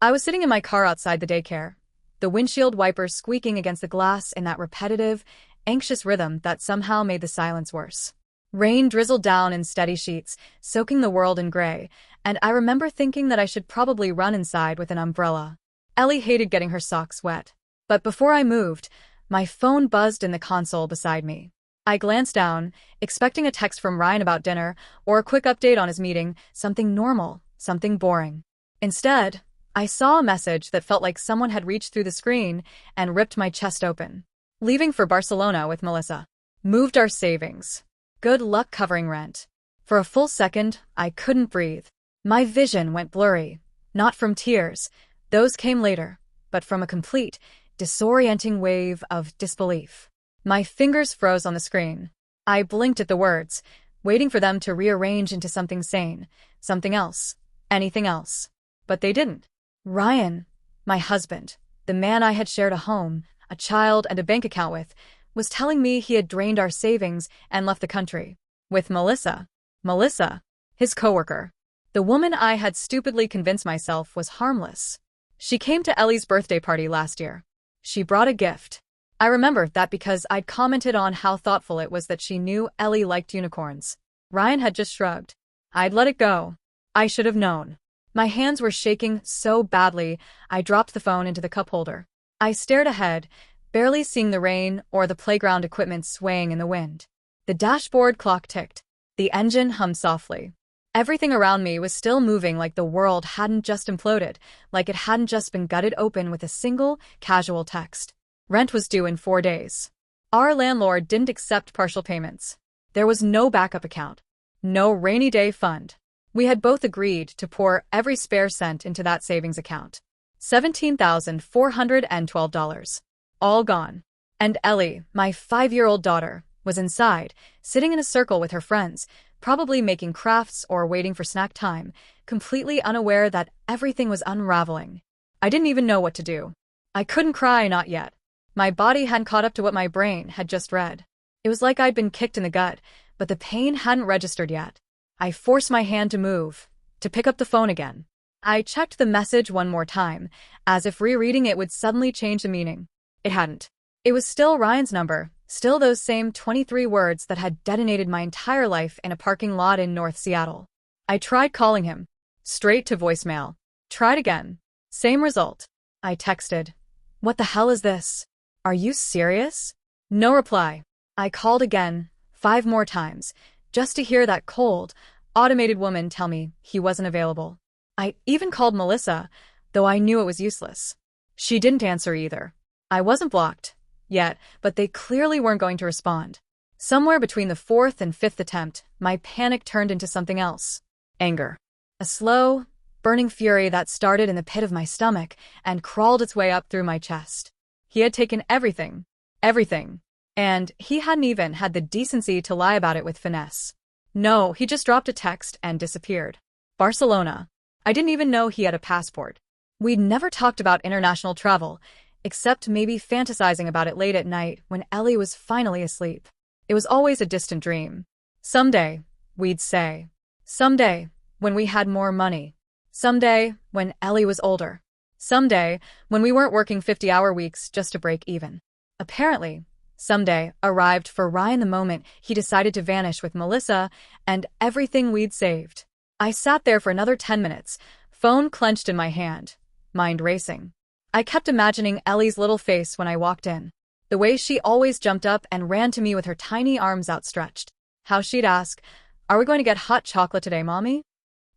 I was sitting in my car outside the daycare, the windshield wipers squeaking against the glass in that repetitive, anxious rhythm that somehow made the silence worse. Rain drizzled down in steady sheets, soaking the world in gray, and I remember thinking that I should probably run inside with an umbrella. Ellie hated getting her socks wet. But before I moved, my phone buzzed in the console beside me. I glanced down, expecting a text from Ryan about dinner or a quick update on his meeting, something normal, something boring. Instead, I saw a message that felt like someone had reached through the screen and ripped my chest open. Leaving for Barcelona with Melissa. Moved our savings. Good luck covering rent. For a full second, I couldn't breathe. My vision went blurry. Not from tears. Those came later. But from a complete, disorienting wave of disbelief. My fingers froze on the screen. I blinked at the words, waiting for them to rearrange into something sane, something else, anything else. But they didn't. Ryan, my husband, the man I had shared a home, a child, and a bank account with, was telling me he had drained our savings and left the country. With Melissa. Melissa, his coworker. The woman I had stupidly convinced myself was harmless. She came to Ellie's birthday party last year. She brought a gift. I remember that because I'd commented on how thoughtful it was that she knew Ellie liked unicorns. Ryan had just shrugged. I'd let it go. I should have known. My hands were shaking so badly, I dropped the phone into the cup holder. I stared ahead, barely seeing the rain or the playground equipment swaying in the wind. The dashboard clock ticked. The engine hummed softly. Everything around me was still moving like the world hadn't just imploded, like it hadn't just been gutted open with a single, casual text. Rent was due in 4 days. Our landlord didn't accept partial payments. There was no backup account. No rainy day fund. We had both agreed to pour every spare cent into that savings account. $17,412. All gone. And Ellie, my 5-year-old daughter, was inside, sitting in a circle with her friends, probably making crafts or waiting for snack time, completely unaware that everything was unraveling. I didn't even know what to do. I couldn't cry, not yet. My body hadn't caught up to what my brain had just read. It was like I'd been kicked in the gut, but the pain hadn't registered yet. I forced my hand to move, to pick up the phone again. I checked the message one more time, as if rereading it would suddenly change the meaning. It hadn't. It was still Ryan's number, still those same 23 words that had detonated my entire life in a parking lot in North Seattle. I tried calling him. Straight to voicemail. Tried again. Same result. I texted. What the hell is this? Are you serious? No reply. I called again, 5 more times, just to hear that cold, automated woman tell me he wasn't available. I even called Melissa, though I knew it was useless. She didn't answer either. I wasn't blocked yet, but they clearly weren't going to respond. Somewhere between the 4th and 5th attempt, my panic turned into something else. Anger. A slow, burning fury that started in the pit of my stomach and crawled its way up through my chest. He had taken everything. Everything. And he hadn't even had the decency to lie about it with finesse. No, he just dropped a text and disappeared. Barcelona. I didn't even know he had a passport. We'd never talked about international travel, except maybe fantasizing about it late at night when Ellie was finally asleep. It was always a distant dream. Someday, we'd say. Someday, when we had more money. Someday, when Ellie was older. Someday, when we weren't working 50-hour weeks just to break even. Apparently, someday arrived for Ryan the moment he decided to vanish with Melissa and everything we'd saved. I sat there for another 10 minutes, phone clenched in my hand, mind racing. I kept imagining Ellie's little face when I walked in. The way she always jumped up and ran to me with her tiny arms outstretched. How she'd ask, "Are we going to get hot chocolate today, Mommy?"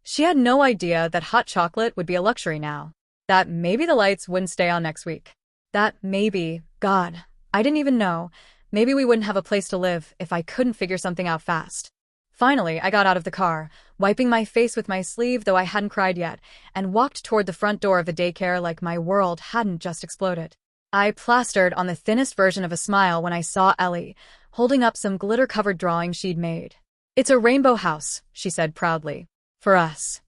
She had no idea that hot chocolate would be a luxury now. That maybe the lights wouldn't stay on next week. That maybe, God, I didn't even know, maybe we wouldn't have a place to live if I couldn't figure something out fast. Finally, I got out of the car, wiping my face with my sleeve though I hadn't cried yet, and walked toward the front door of the daycare like my world hadn't just exploded. I plastered on the thinnest version of a smile when I saw Ellie, holding up some glitter-covered drawing she'd made. "It's a rainbow house," she said proudly. "For us."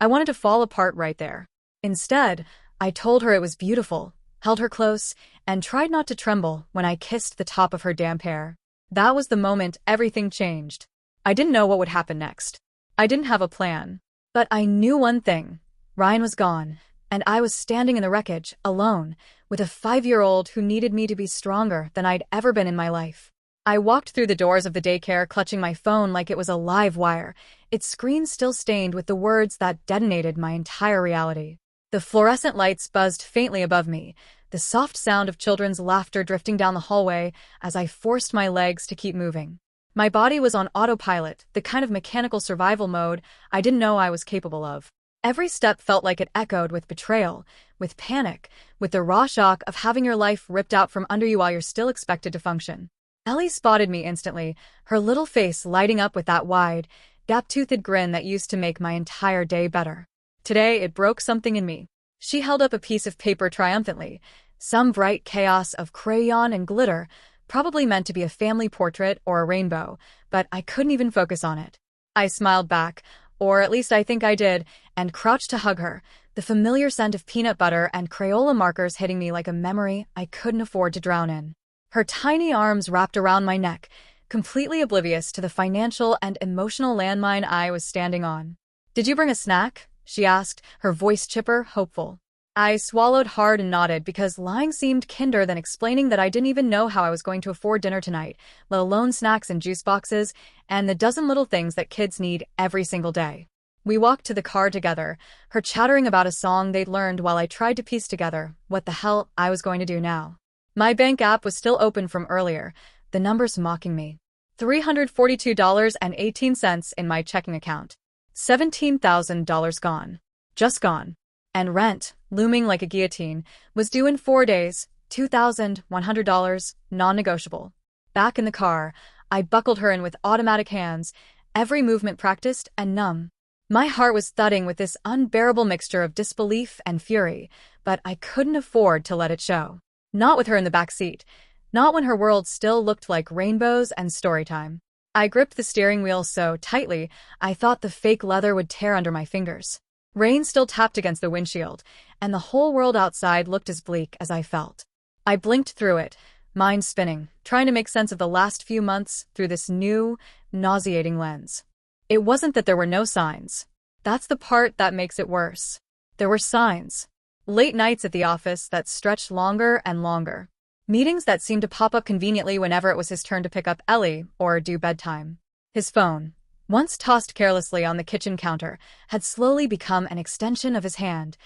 I wanted to fall apart right there. Instead, I told her it was beautiful, held her close, and tried not to tremble when I kissed the top of her damp hair. That was the moment everything changed. I didn't know what would happen next. I didn't have a plan. But I knew one thing. Ryan was gone, and I was standing in the wreckage, alone, with a 5-year-old who needed me to be stronger than I'd ever been in my life. I walked through the doors of the daycare clutching my phone like it was a live wire, its screen still stained with the words that detonated my entire reality. The fluorescent lights buzzed faintly above me, the soft sound of children's laughter drifting down the hallway as I forced my legs to keep moving. My body was on autopilot, the kind of mechanical survival mode I didn't know I was capable of. Every step felt like it echoed with betrayal, with panic, with the raw shock of having your life ripped out from under you while you're still expected to function. Ellie spotted me instantly, her little face lighting up with that wide, gap-toothed grin that used to make my entire day better. Today, it broke something in me. She held up a piece of paper triumphantly, some bright chaos of crayon and glitter, probably meant to be a family portrait or a rainbow, but I couldn't even focus on it. I smiled back, or at least I think I did, and crouched to hug her, the familiar scent of peanut butter and Crayola markers hitting me like a memory I couldn't afford to drown in. Her tiny arms wrapped around my neck, completely oblivious to the financial and emotional landmine I was standing on. "Did you bring a snack?" she asked, her voice chipper, hopeful. I swallowed hard and nodded because lying seemed kinder than explaining that I didn't even know how I was going to afford dinner tonight, let alone snacks and juice boxes, and the dozen little things that kids need every single day. We walked to the car together, her chattering about a song they'd learned while I tried to piece together what the hell I was going to do now. My bank app was still open from earlier, the numbers mocking me. $342.18 in my checking account. $17,000 gone. Just gone. And rent, looming like a guillotine, was due in 4 days, $2,100, non-negotiable. Back in the car, I buckled her in with automatic hands, every movement practiced and numb. My heart was thudding with this unbearable mixture of disbelief and fury, but I couldn't afford to let it show. Not with her in the back seat. Not when her world still looked like rainbows and story time. I gripped the steering wheel so tightly, I thought the fake leather would tear under my fingers. Rain still tapped against the windshield, and the whole world outside looked as bleak as I felt. I blinked through it, mind spinning, trying to make sense of the last few months through this new, nauseating lens. It wasn't that there were no signs. That's the part that makes it worse. There were signs. Late nights at the office that stretched longer and longer. Meetings that seemed to pop up conveniently whenever it was his turn to pick up Ellie or do bedtime. His phone, once tossed carelessly on the kitchen counter, had slowly become an extension of his hand,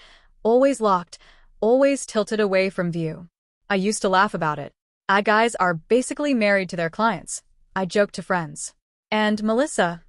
always locked, always tilted away from view. I used to laugh about it. Guys are basically married to their clients, I joked to friends. And Melissa,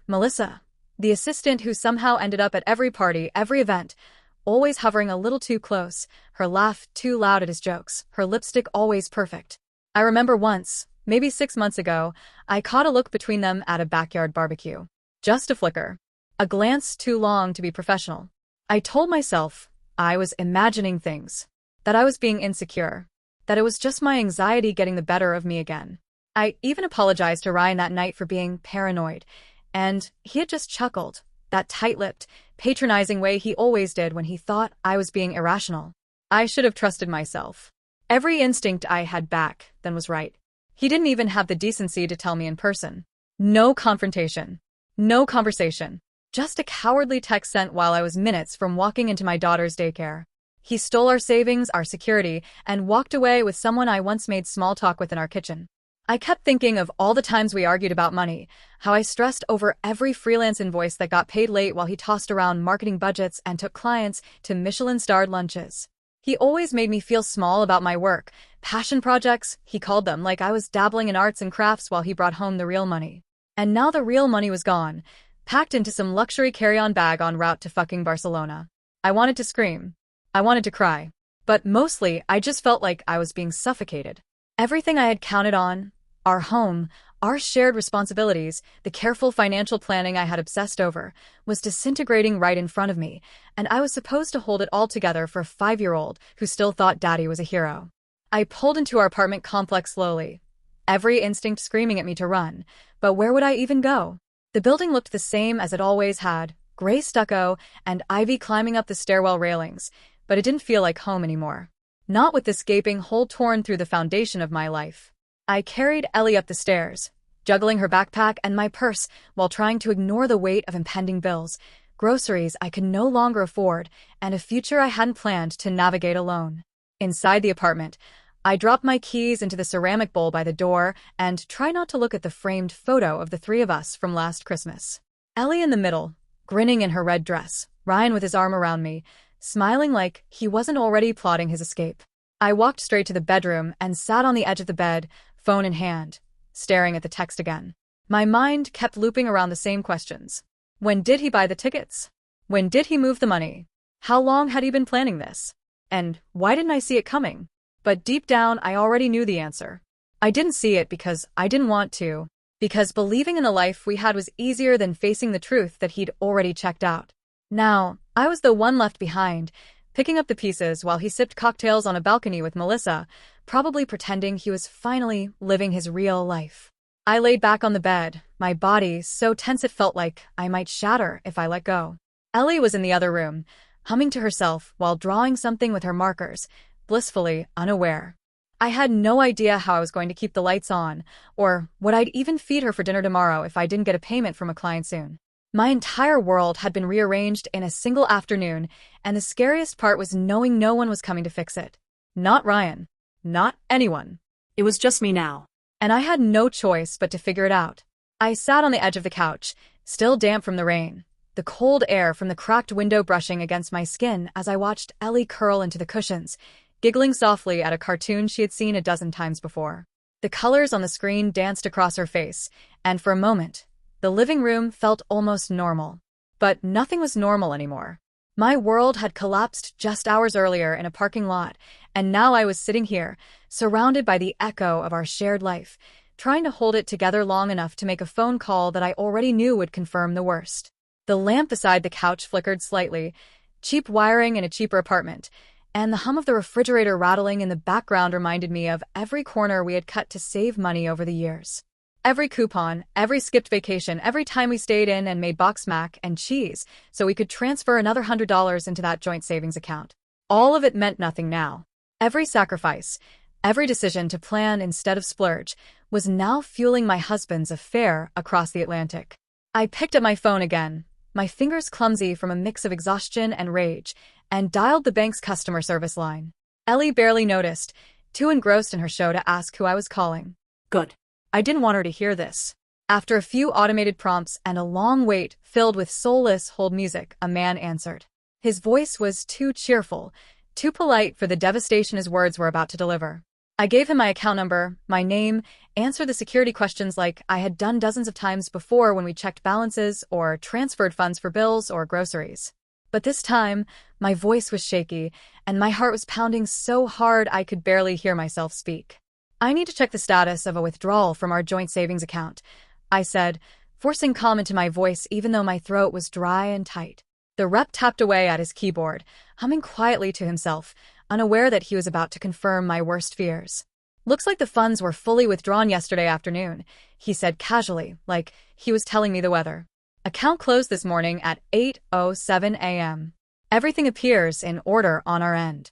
Melissa, the assistant who somehow ended up at every party, every event, always hovering a little too close, her laugh too loud at his jokes, her lipstick always perfect. I remember once, maybe 6 months ago, I caught a look between them at a backyard barbecue. Just a flicker. A glance too long to be professional. I told myself I was imagining things, that I was being insecure, that it was just my anxiety getting the better of me again. I even apologized to Ryan that night for being paranoid, and he had just chuckled, that tight-lipped, patronizing way he always did when he thought I was being irrational. I should have trusted myself. Every instinct I had back then was right. He didn't even have the decency to tell me in person. No confrontation. No conversation. Just a cowardly text sent while I was minutes from walking into my daughter's daycare. He stole our savings, our security, and walked away with someone I once made small talk with in our kitchen. I kept thinking of all the times we argued about money, how I stressed over every freelance invoice that got paid late while he tossed around marketing budgets and took clients to Michelin-starred lunches. He always made me feel small about my work, passion projects, he called them, like I was dabbling in arts and crafts while he brought home the real money. And now the real money was gone, packed into some luxury carry-on bag en route to fucking Barcelona. I wanted to scream. I wanted to cry. But mostly, I just felt like I was being suffocated. Everything I had counted on, our home, our shared responsibilities, the careful financial planning I had obsessed over, was disintegrating right in front of me, and I was supposed to hold it all together for a 5-year-old who still thought Daddy was a hero. I pulled into our apartment complex slowly, every instinct screaming at me to run, but where would I even go? The building looked the same as it always had, gray stucco and ivy climbing up the stairwell railings, but it didn't feel like home anymore. Not with this gaping hole torn through the foundation of my life. I carried Ellie up the stairs, juggling her backpack and my purse while trying to ignore the weight of impending bills, groceries I could no longer afford, and a future I hadn't planned to navigate alone. Inside the apartment, I dropped my keys into the ceramic bowl by the door and tried not to look at the framed photo of the three of us from last Christmas. Ellie in the middle, grinning in her red dress, Ryan with his arm around me, smiling like he wasn't already plotting his escape. I walked straight to the bedroom and sat on the edge of the bed, phone in hand, staring at the text again. My mind kept looping around the same questions. When did he buy the tickets? When did he move the money? How long had he been planning this? And why didn't I see it coming? But deep down, I already knew the answer. I didn't see it because I didn't want to, because believing in the life we had was easier than facing the truth that he'd already checked out. Now, I was the one left behind, picking up the pieces while he sipped cocktails on a balcony with Melissa, probably pretending he was finally living his real life. I laid back on the bed, my body so tense it felt like I might shatter if I let go. Ellie was in the other room, humming to herself while drawing something with her markers, blissfully unaware. I had no idea how I was going to keep the lights on, or what I'd even feed her for dinner tomorrow if I didn't get a payment from a client soon. My entire world had been rearranged in a single afternoon, and the scariest part was knowing no one was coming to fix it. Not Ryan. Not anyone. It was just me now. And I had no choice but to figure it out. I sat on the edge of the couch, still damp from the rain, the cold air from the cracked window brushing against my skin as I watched Ellie curl into the cushions, giggling softly at a cartoon she had seen a dozen times before. The colors on the screen danced across her face, and for a moment, the living room felt almost normal. But nothing was normal anymore. My world had collapsed just hours earlier in a parking lot, and now I was sitting here, surrounded by the echo of our shared life, trying to hold it together long enough to make a phone call that I already knew would confirm the worst. The lamp beside the couch flickered slightly, cheap wiring in a cheaper apartment, and the hum of the refrigerator rattling in the background reminded me of every corner we had cut to save money over the years. Every coupon, every skipped vacation, every time we stayed in and made box mac and cheese so we could transfer another $100 into that joint savings account. All of it meant nothing now. Every sacrifice, every decision to plan instead of splurge, was now fueling my husband's affair across the Atlantic. I picked up my phone again, my fingers clumsy from a mix of exhaustion and rage, and dialed the bank's customer service line. Ellie barely noticed, too engrossed in her show to ask who I was calling. Good. I didn't want her to hear this. After a few automated prompts and a long wait filled with soulless hold music, a man answered. His voice was too cheerful, too polite for the devastation his words were about to deliver. I gave him my account number, my name, answered the security questions like I had done dozens of times before when we checked balances or transferred funds for bills or groceries. But this time, my voice was shaky, and my heart was pounding so hard I could barely hear myself speak. I need to check the status of a withdrawal from our joint savings account, I said, forcing calm into my voice even though my throat was dry and tight. The rep tapped away at his keyboard, humming quietly to himself, unaware that he was about to confirm my worst fears. Looks like the funds were fully withdrawn yesterday afternoon, he said casually, like he was telling me the weather. Account closed this morning at 8:07 a.m. Everything appears in order on our end.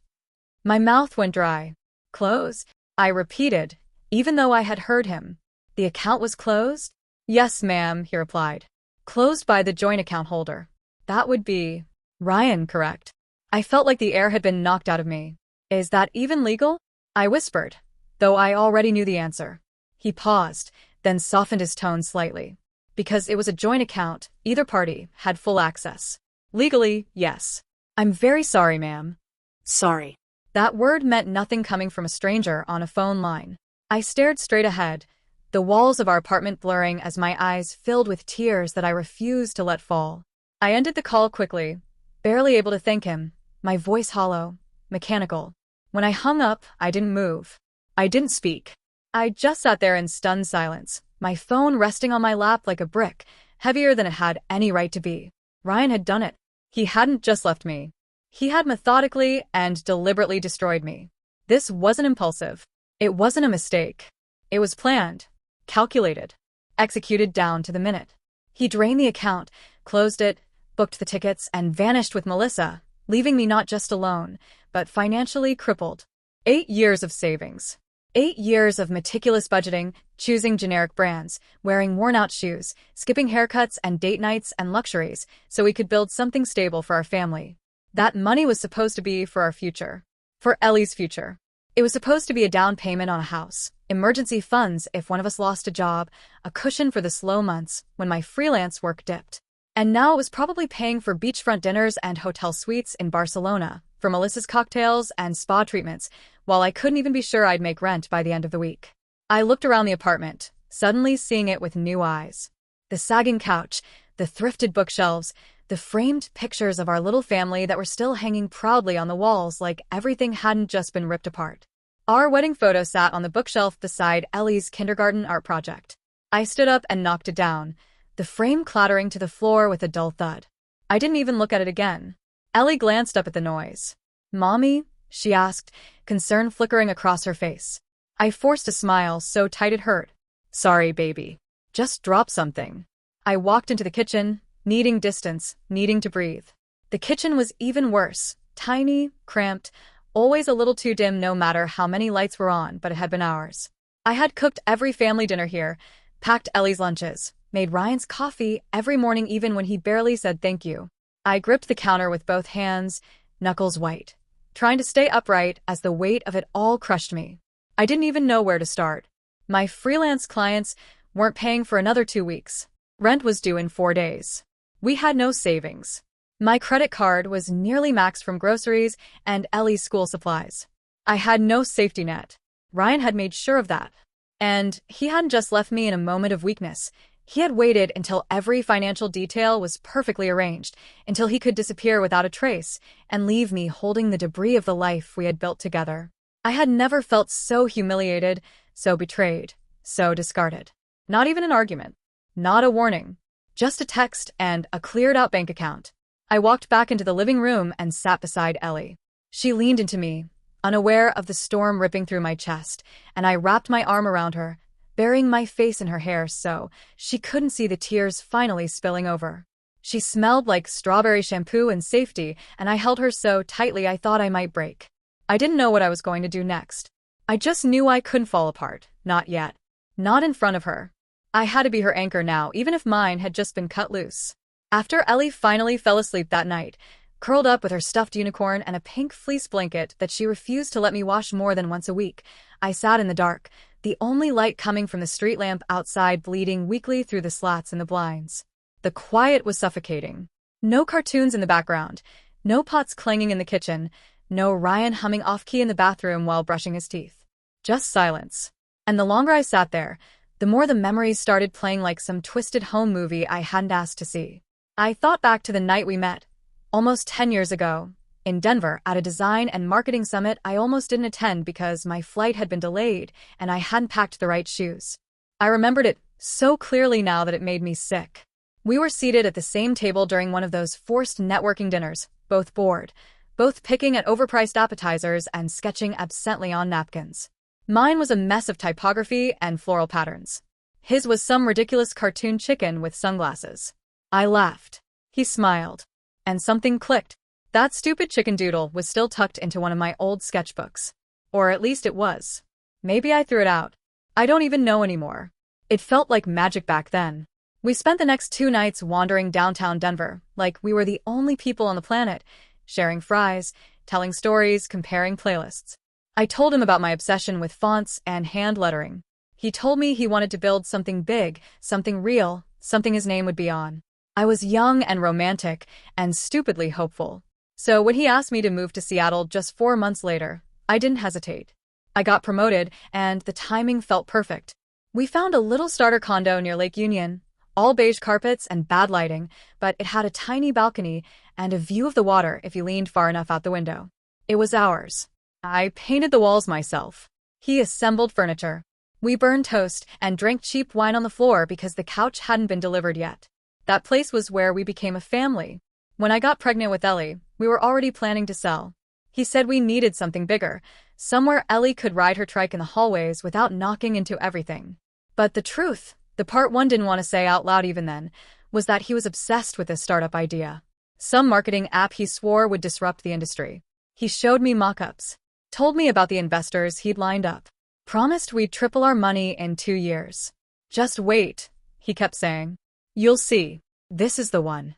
My mouth went dry. Close? I repeated, even though I had heard him. The account was closed? Yes, ma'am, he replied. Closed by the joint account holder. That would be Ryan, correct? I felt like the air had been knocked out of me. Is that even legal? I whispered, though I already knew the answer. He paused, then softened his tone slightly. Because it was a joint account, either party had full access. Legally, yes. I'm very sorry, ma'am. Sorry. That word meant nothing coming from a stranger on a phone line. I stared straight ahead, the walls of our apartment blurring as my eyes filled with tears that I refused to let fall. I ended the call quickly, barely able to thank him, my voice hollow, mechanical. When I hung up, I didn't move. I didn't speak. I just sat there in stunned silence, my phone resting on my lap like a brick, heavier than it had any right to be. Ryan had done it. He hadn't just left me. He had methodically and deliberately destroyed me. This wasn't impulsive. It wasn't a mistake. It was planned, calculated, executed down to the minute. He drained the account, closed it, booked the tickets, and vanished with Melissa, leaving me not just alone, but financially crippled. 8 years of savings. 8 years of meticulous budgeting, choosing generic brands, wearing worn-out shoes, skipping haircuts and date nights and luxuries so we could build something stable for our family. That money was supposed to be for our future. For Ellie's future. It was supposed to be a down payment on a house, emergency funds if one of us lost a job, a cushion for the slow months when my freelance work dipped. And now it was probably paying for beachfront dinners and hotel suites in Barcelona, for Melissa's cocktails and spa treatments, while I couldn't even be sure I'd make rent by the end of the week. I looked around the apartment, suddenly seeing it with new eyes. The sagging couch, the thrifted bookshelves, the framed pictures of our little family that were still hanging proudly on the walls like everything hadn't just been ripped apart. Our wedding photo sat on the bookshelf beside Ellie's kindergarten art project. I stood up and knocked it down, the frame clattering to the floor with a dull thud. I didn't even look at it again. Ellie glanced up at the noise. "Mommy?" she asked, concern flickering across her face. I forced a smile so tight it hurt. "Sorry, baby. Just drop something." I walked into the kitchen, needing distance, needing to breathe. The kitchen was even worse, tiny, cramped, always a little too dim no matter how many lights were on, but it had been ours. I had cooked every family dinner here, packed Ellie's lunches, made Ryan's coffee every morning even when he barely said thank you. I gripped the counter with both hands, knuckles white, trying to stay upright as the weight of it all crushed me. I didn't even know where to start. My freelance clients weren't paying for another 2 weeks. Rent was due in 4 days. We had no savings. My credit card was nearly maxed from groceries and Ellie's school supplies. I had no safety net. Ryan had made sure of that. And he hadn't just left me in a moment of weakness. He had waited until every financial detail was perfectly arranged, until he could disappear without a trace and leave me holding the debris of the life we had built together. I had never felt so humiliated, so betrayed, so discarded. Not even an argument. Not a warning. Just a text and a cleared-out bank account. I walked back into the living room and sat beside Ellie. She leaned into me, unaware of the storm ripping through my chest, and I wrapped my arm around her, burying my face in her hair so she couldn't see the tears finally spilling over. She smelled like strawberry shampoo and safety, and I held her so tightly I thought I might break. I didn't know what I was going to do next. I just knew I couldn't fall apart, not yet. Not in front of her. I had to be her anchor now, even if mine had just been cut loose. After Ellie finally fell asleep that night, curled up with her stuffed unicorn and a pink fleece blanket that she refused to let me wash more than once a week, I sat in the dark, the only light coming from the street lamp outside bleeding weakly through the slats in the blinds. The quiet was suffocating. No cartoons in the background, no pots clanging in the kitchen, no Ryan humming off-key in the bathroom while brushing his teeth. Just silence. And the longer I sat there, the more the memories started playing like some twisted home movie I hadn't asked to see. I thought back to the night we met, almost 10 years ago, in Denver at a design and marketing summit I almost didn't attend because my flight had been delayed and I hadn't packed the right shoes. I remembered it so clearly now that it made me sick. We were seated at the same table during one of those forced networking dinners, both bored, both picking at overpriced appetizers and sketching absently on napkins. Mine was a mess of typography and floral patterns. His was some ridiculous cartoon chicken with sunglasses. I laughed. He smiled. And something clicked. That stupid chicken doodle was still tucked into one of my old sketchbooks. Or at least it was. Maybe I threw it out. I don't even know anymore. It felt like magic back then. We spent the next 2 nights wandering downtown Denver, like we were the only people on the planet, sharing fries, telling stories, comparing playlists. I told him about my obsession with fonts and hand lettering. He told me he wanted to build something big, something real, something his name would be on. I was young and romantic and stupidly hopeful. So when he asked me to move to Seattle just 4 months later, I didn't hesitate. I got promoted and the timing felt perfect. We found a little starter condo near Lake Union, all beige carpets and bad lighting, but it had a tiny balcony and a view of the water if you leaned far enough out the window. It was ours. I painted the walls myself. He assembled furniture. We burned toast and drank cheap wine on the floor because the couch hadn't been delivered yet. That place was where we became a family. When I got pregnant with Ellie, we were already planning to sell. He said we needed something bigger, somewhere Ellie could ride her trike in the hallways without knocking into everything. But the truth, the part one didn't want to say out loud even then, was that he was obsessed with this startup idea. Some marketing app he swore would disrupt the industry. He showed me mock-ups, told me about the investors he'd lined up, Promised we'd triple our money in 2 years. Just wait, he kept saying. You'll see. This is the one.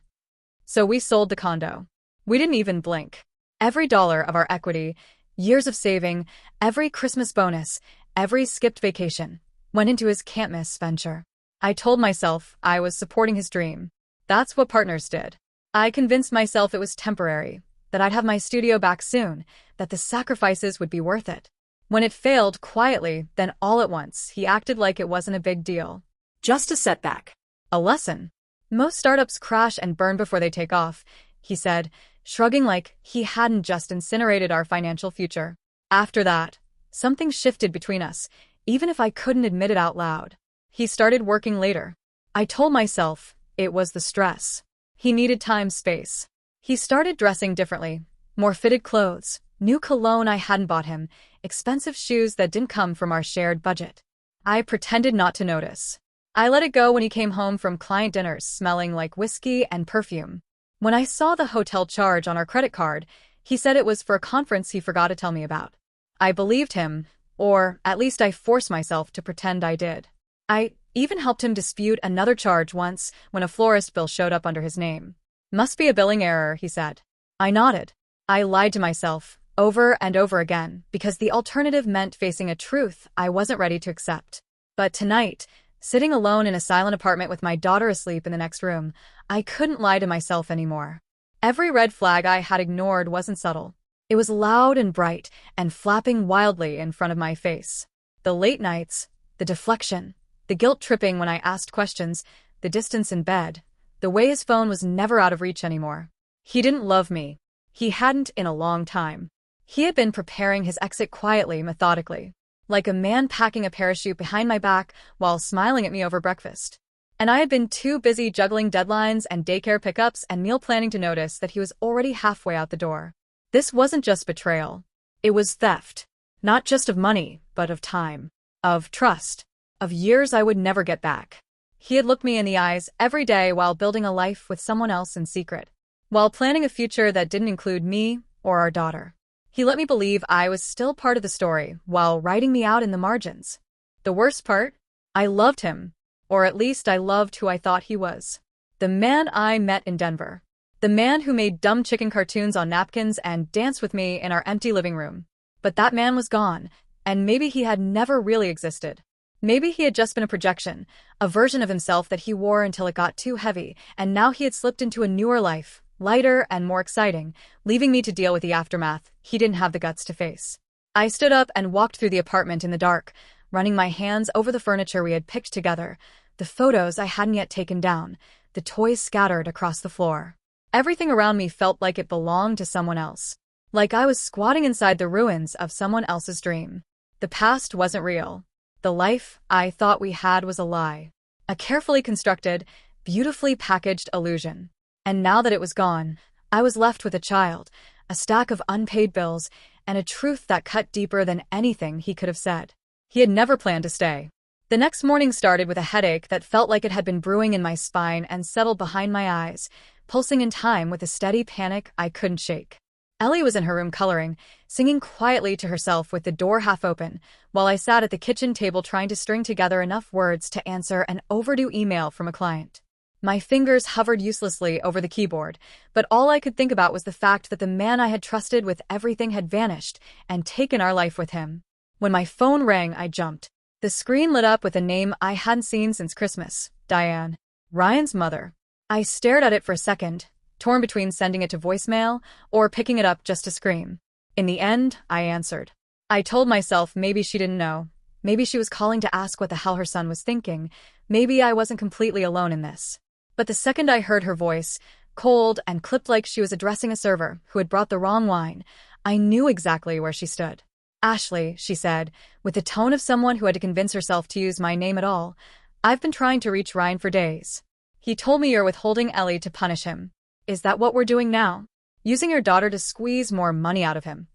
So we sold the condo. We didn't even blink. Every dollar of our equity, years of saving, every Christmas bonus, every skipped vacation, went into his can't-miss venture. I told myself I was supporting his dream. That's what partners did. I convinced myself it was temporary, that I'd have my studio back soon, that the sacrifices would be worth it. When it failed quietly, then all at once, he acted like it wasn't a big deal. Just a setback. A lesson. Most startups crash and burn before they take off, he said, shrugging like he hadn't just incinerated our financial future. After that, something shifted between us, even if I couldn't admit it out loud. He started working later. I told myself it was the stress. He needed time, space. He started dressing differently, more fitted clothes, new cologne I hadn't bought him, expensive shoes that didn't come from our shared budget. I pretended not to notice. I let it go when he came home from client dinners smelling like whiskey and perfume. When I saw the hotel charge on our credit card, he said it was for a conference he forgot to tell me about. I believed him, or at least I forced myself to pretend I did. I even helped him dispute another charge once when a florist bill showed up under his name. Must be a billing error, he said. I nodded. I lied to myself, over and over again, because the alternative meant facing a truth I wasn't ready to accept. But tonight, sitting alone in a silent apartment with my daughter asleep in the next room, I couldn't lie to myself anymore. Every red flag I had ignored wasn't subtle. It was loud and bright and flapping wildly in front of my face. The late nights, the deflection, the guilt-tripping when I asked questions, the distance in bed, the way his phone was never out of reach anymore. He didn't love me. He hadn't in a long time. He had been preparing his exit quietly, methodically, like a man packing a parachute behind my back while smiling at me over breakfast. And I had been too busy juggling deadlines and daycare pickups and meal planning to notice that he was already halfway out the door. This wasn't just betrayal. It was theft. Not just of money, but of time, of trust, of years I would never get back. He had looked me in the eyes every day while building a life with someone else in secret, while planning a future that didn't include me or our daughter. He let me believe I was still part of the story while writing me out in the margins. The worst part? I loved him, or at least I loved who I thought he was. The man I met in Denver. The man who made dumb chicken cartoons on napkins and danced with me in our empty living room. But that man was gone, and maybe he had never really existed. Maybe he had just been a projection, a version of himself that he wore until it got too heavy, and now he had slipped into a newer life, lighter and more exciting, leaving me to deal with the aftermath he didn't have the guts to face. I stood up and walked through the apartment in the dark, running my hands over the furniture we had picked together, the photos I hadn't yet taken down, the toys scattered across the floor. Everything around me felt like it belonged to someone else, like I was squatting inside the ruins of someone else's dream. The past wasn't real. The life I thought we had was a lie, a carefully constructed, beautifully packaged illusion. And now that it was gone, I was left with a child, a stack of unpaid bills, and a truth that cut deeper than anything he could have said. He had never planned to stay. The next morning started with a headache that felt like it had been brewing in my spine and settled behind my eyes, pulsing in time with a steady panic I couldn't shake. Ellie was in her room coloring, singing quietly to herself with the door half open, while I sat at the kitchen table trying to string together enough words to answer an overdue email from a client. My fingers hovered uselessly over the keyboard, but all I could think about was the fact that the man I had trusted with everything had vanished and taken our life with him. When my phone rang, I jumped. The screen lit up with a name I hadn't seen since Christmas, Diane, Ryan's mother. I stared at it for a second, torn between sending it to voicemail or picking it up just to scream. In the end, I answered. I told myself maybe she didn't know. Maybe she was calling to ask what the hell her son was thinking. Maybe I wasn't completely alone in this. But the second I heard her voice, cold and clipped like she was addressing a server who had brought the wrong wine, I knew exactly where she stood. Ashley, she said, with the tone of someone who had to convince herself to use my name at all, I've been trying to reach Ryan for days. He told me you're withholding Ellie to punish him. Is that what we're doing now? Using your daughter to squeeze more money out of him?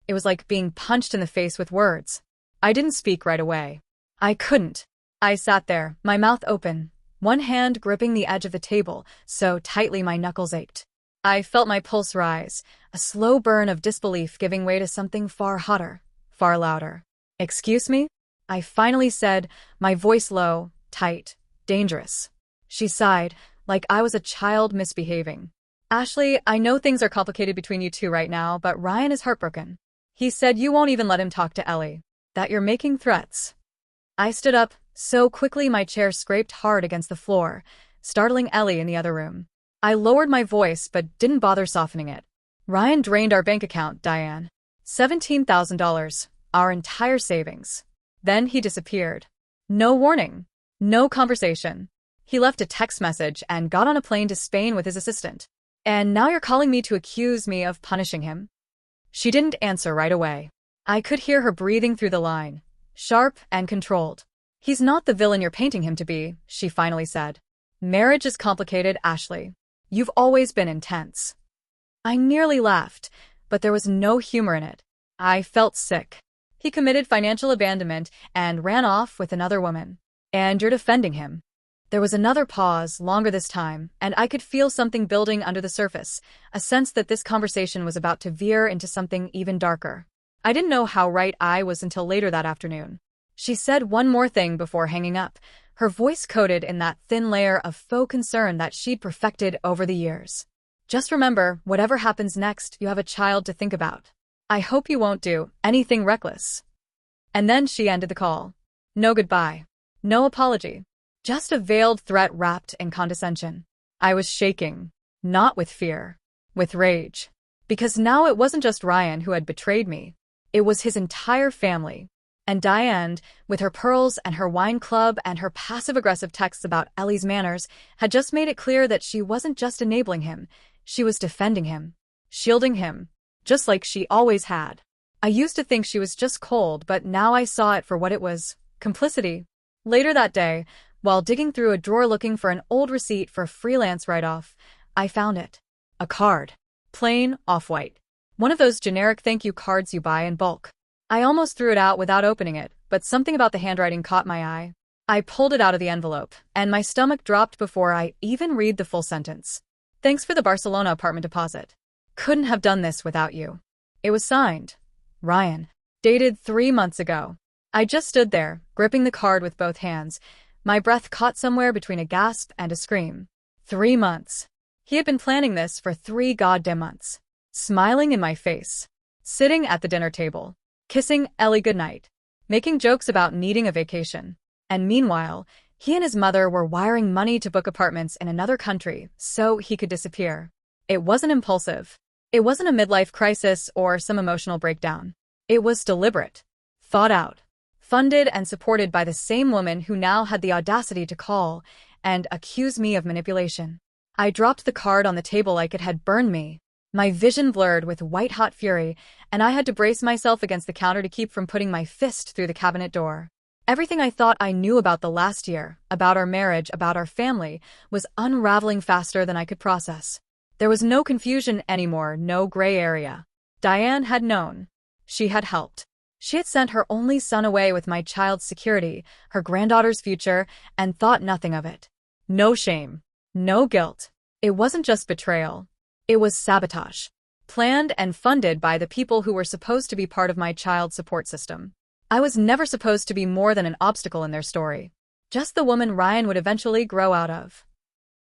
It was like being punched in the face with words. I didn't speak right away. I couldn't. I sat there, my mouth open, one hand gripping the edge of the table so tightly my knuckles ached. I felt my pulse rise, a slow burn of disbelief giving way to something far hotter, far louder. Excuse me? I finally said, my voice low, tight, dangerous. She sighed, like I was a child misbehaving. Ashley, I know things are complicated between you two right now, but Ryan is heartbroken. He said you won't even let him talk to Ellie. That you're making threats. I stood up, so quickly my chair scraped hard against the floor, startling Ellie in the other room. I lowered my voice but didn't bother softening it. Ryan drained our bank account, Diane. $17,000, our entire savings. Then he disappeared. No warning. No conversation. He left a text message and got on a plane to Spain with his assistant. And now you're calling me to accuse me of punishing him? She didn't answer right away. I could hear her breathing through the line, sharp and controlled. He's not the villain you're painting him to be, she finally said. Marriage is complicated, Ashley. You've always been intense. I nearly laughed, but there was no humor in it. I felt sick. He committed financial abandonment and ran off with another woman. And you're defending him. There was another pause, longer this time, and I could feel something building under the surface, a sense that this conversation was about to veer into something even darker. I didn't know how right I was until later that afternoon. She said one more thing before hanging up, her voice coated in that thin layer of faux concern that she'd perfected over the years. Just remember, whatever happens next, you have a child to think about. I hope you won't do anything reckless. And then she ended the call. No goodbye. No apology. Just a veiled threat wrapped in condescension. I was shaking, not with fear, with rage. Because now it wasn't just Ryan who had betrayed me. It was his entire family. And Diane, with her pearls and her wine club and her passive-aggressive texts about Ellie's manners, had just made it clear that she wasn't just enabling him, she was defending him, shielding him, just like she always had. I used to think she was just cold, but now I saw it for what it was, complicity. Later that day, while digging through a drawer looking for an old receipt for a freelance write-off, I found it. A card. Plain, off-white. One of those generic thank you cards you buy in bulk. I almost threw it out without opening it, but something about the handwriting caught my eye. I pulled it out of the envelope, and my stomach dropped before I even read the full sentence. Thanks for the Barcelona apartment deposit. Couldn't have done this without you. It was signed. Ryan. Dated 3 months ago. I just stood there, gripping the card with both hands, my breath caught somewhere between a gasp and a scream. 3 months. He had been planning this for 3 goddamn months. Smiling in my face. Sitting at the dinner table. Kissing Ellie goodnight. Making jokes about needing a vacation. And meanwhile, he and his mother were wiring money to book apartments in another country so he could disappear. It wasn't impulsive. It wasn't a midlife crisis or some emotional breakdown. It was deliberate. Thought out. Funded and supported by the same woman who now had the audacity to call and accuse me of manipulation. I dropped the card on the table like it had burned me. My vision blurred with white-hot fury, and I had to brace myself against the counter to keep from putting my fist through the cabinet door. Everything I thought I knew about the last year, about our marriage, about our family, was unraveling faster than I could process. There was no confusion anymore, no gray area. Diane had known. She had helped. She had sent her only son away with my child's security, her granddaughter's future, and thought nothing of it. No shame. No guilt. It wasn't just betrayal. It was sabotage. Planned and funded by the people who were supposed to be part of my child's support system. I was never supposed to be more than an obstacle in their story. Just the woman Ryan would eventually grow out of.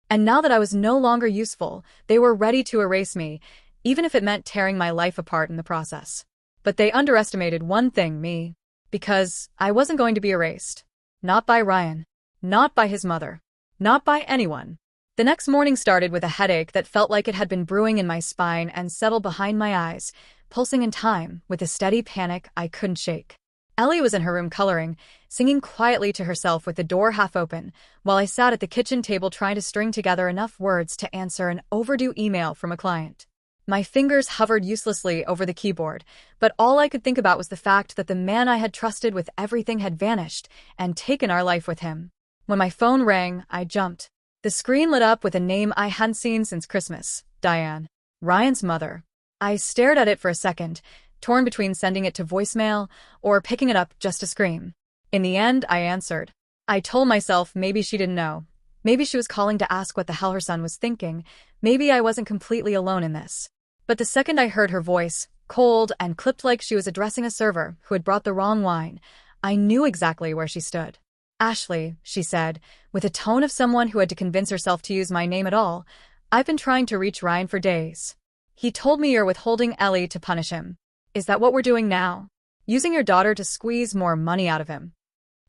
And now that I was no longer useful, they were ready to erase me, even if it meant tearing my life apart in the process. But they underestimated one thing, me. Because I wasn't going to be erased. Not by Ryan. Not by his mother. Not by anyone. The next morning started with a headache that felt like it had been brewing in my spine and settled behind my eyes, pulsing in time with a steady panic I couldn't shake. Ellie was in her room coloring, singing quietly to herself with the door half open, while I sat at the kitchen table trying to string together enough words to answer an overdue email from a client. My fingers hovered uselessly over the keyboard, but all I could think about was the fact that the man I had trusted with everything had vanished and taken our life with him. When my phone rang, I jumped. The screen lit up with a name I hadn't seen since Christmas, Diane. Ryan's mother. I stared at it for a second, torn between sending it to voicemail or picking it up just to scream. In the end, I answered. I told myself maybe she didn't know. Maybe she was calling to ask what the hell her son was thinking. Maybe I wasn't completely alone in this. But the second I heard her voice, cold and clipped like she was addressing a server who had brought the wrong wine, I knew exactly where she stood. Ashley, she said, with a tone of someone who had to convince herself to use my name at all, I've been trying to reach Ryan for days. He told me you're withholding Ellie to punish him. Is that what we're doing now? Using your daughter to squeeze more money out of him?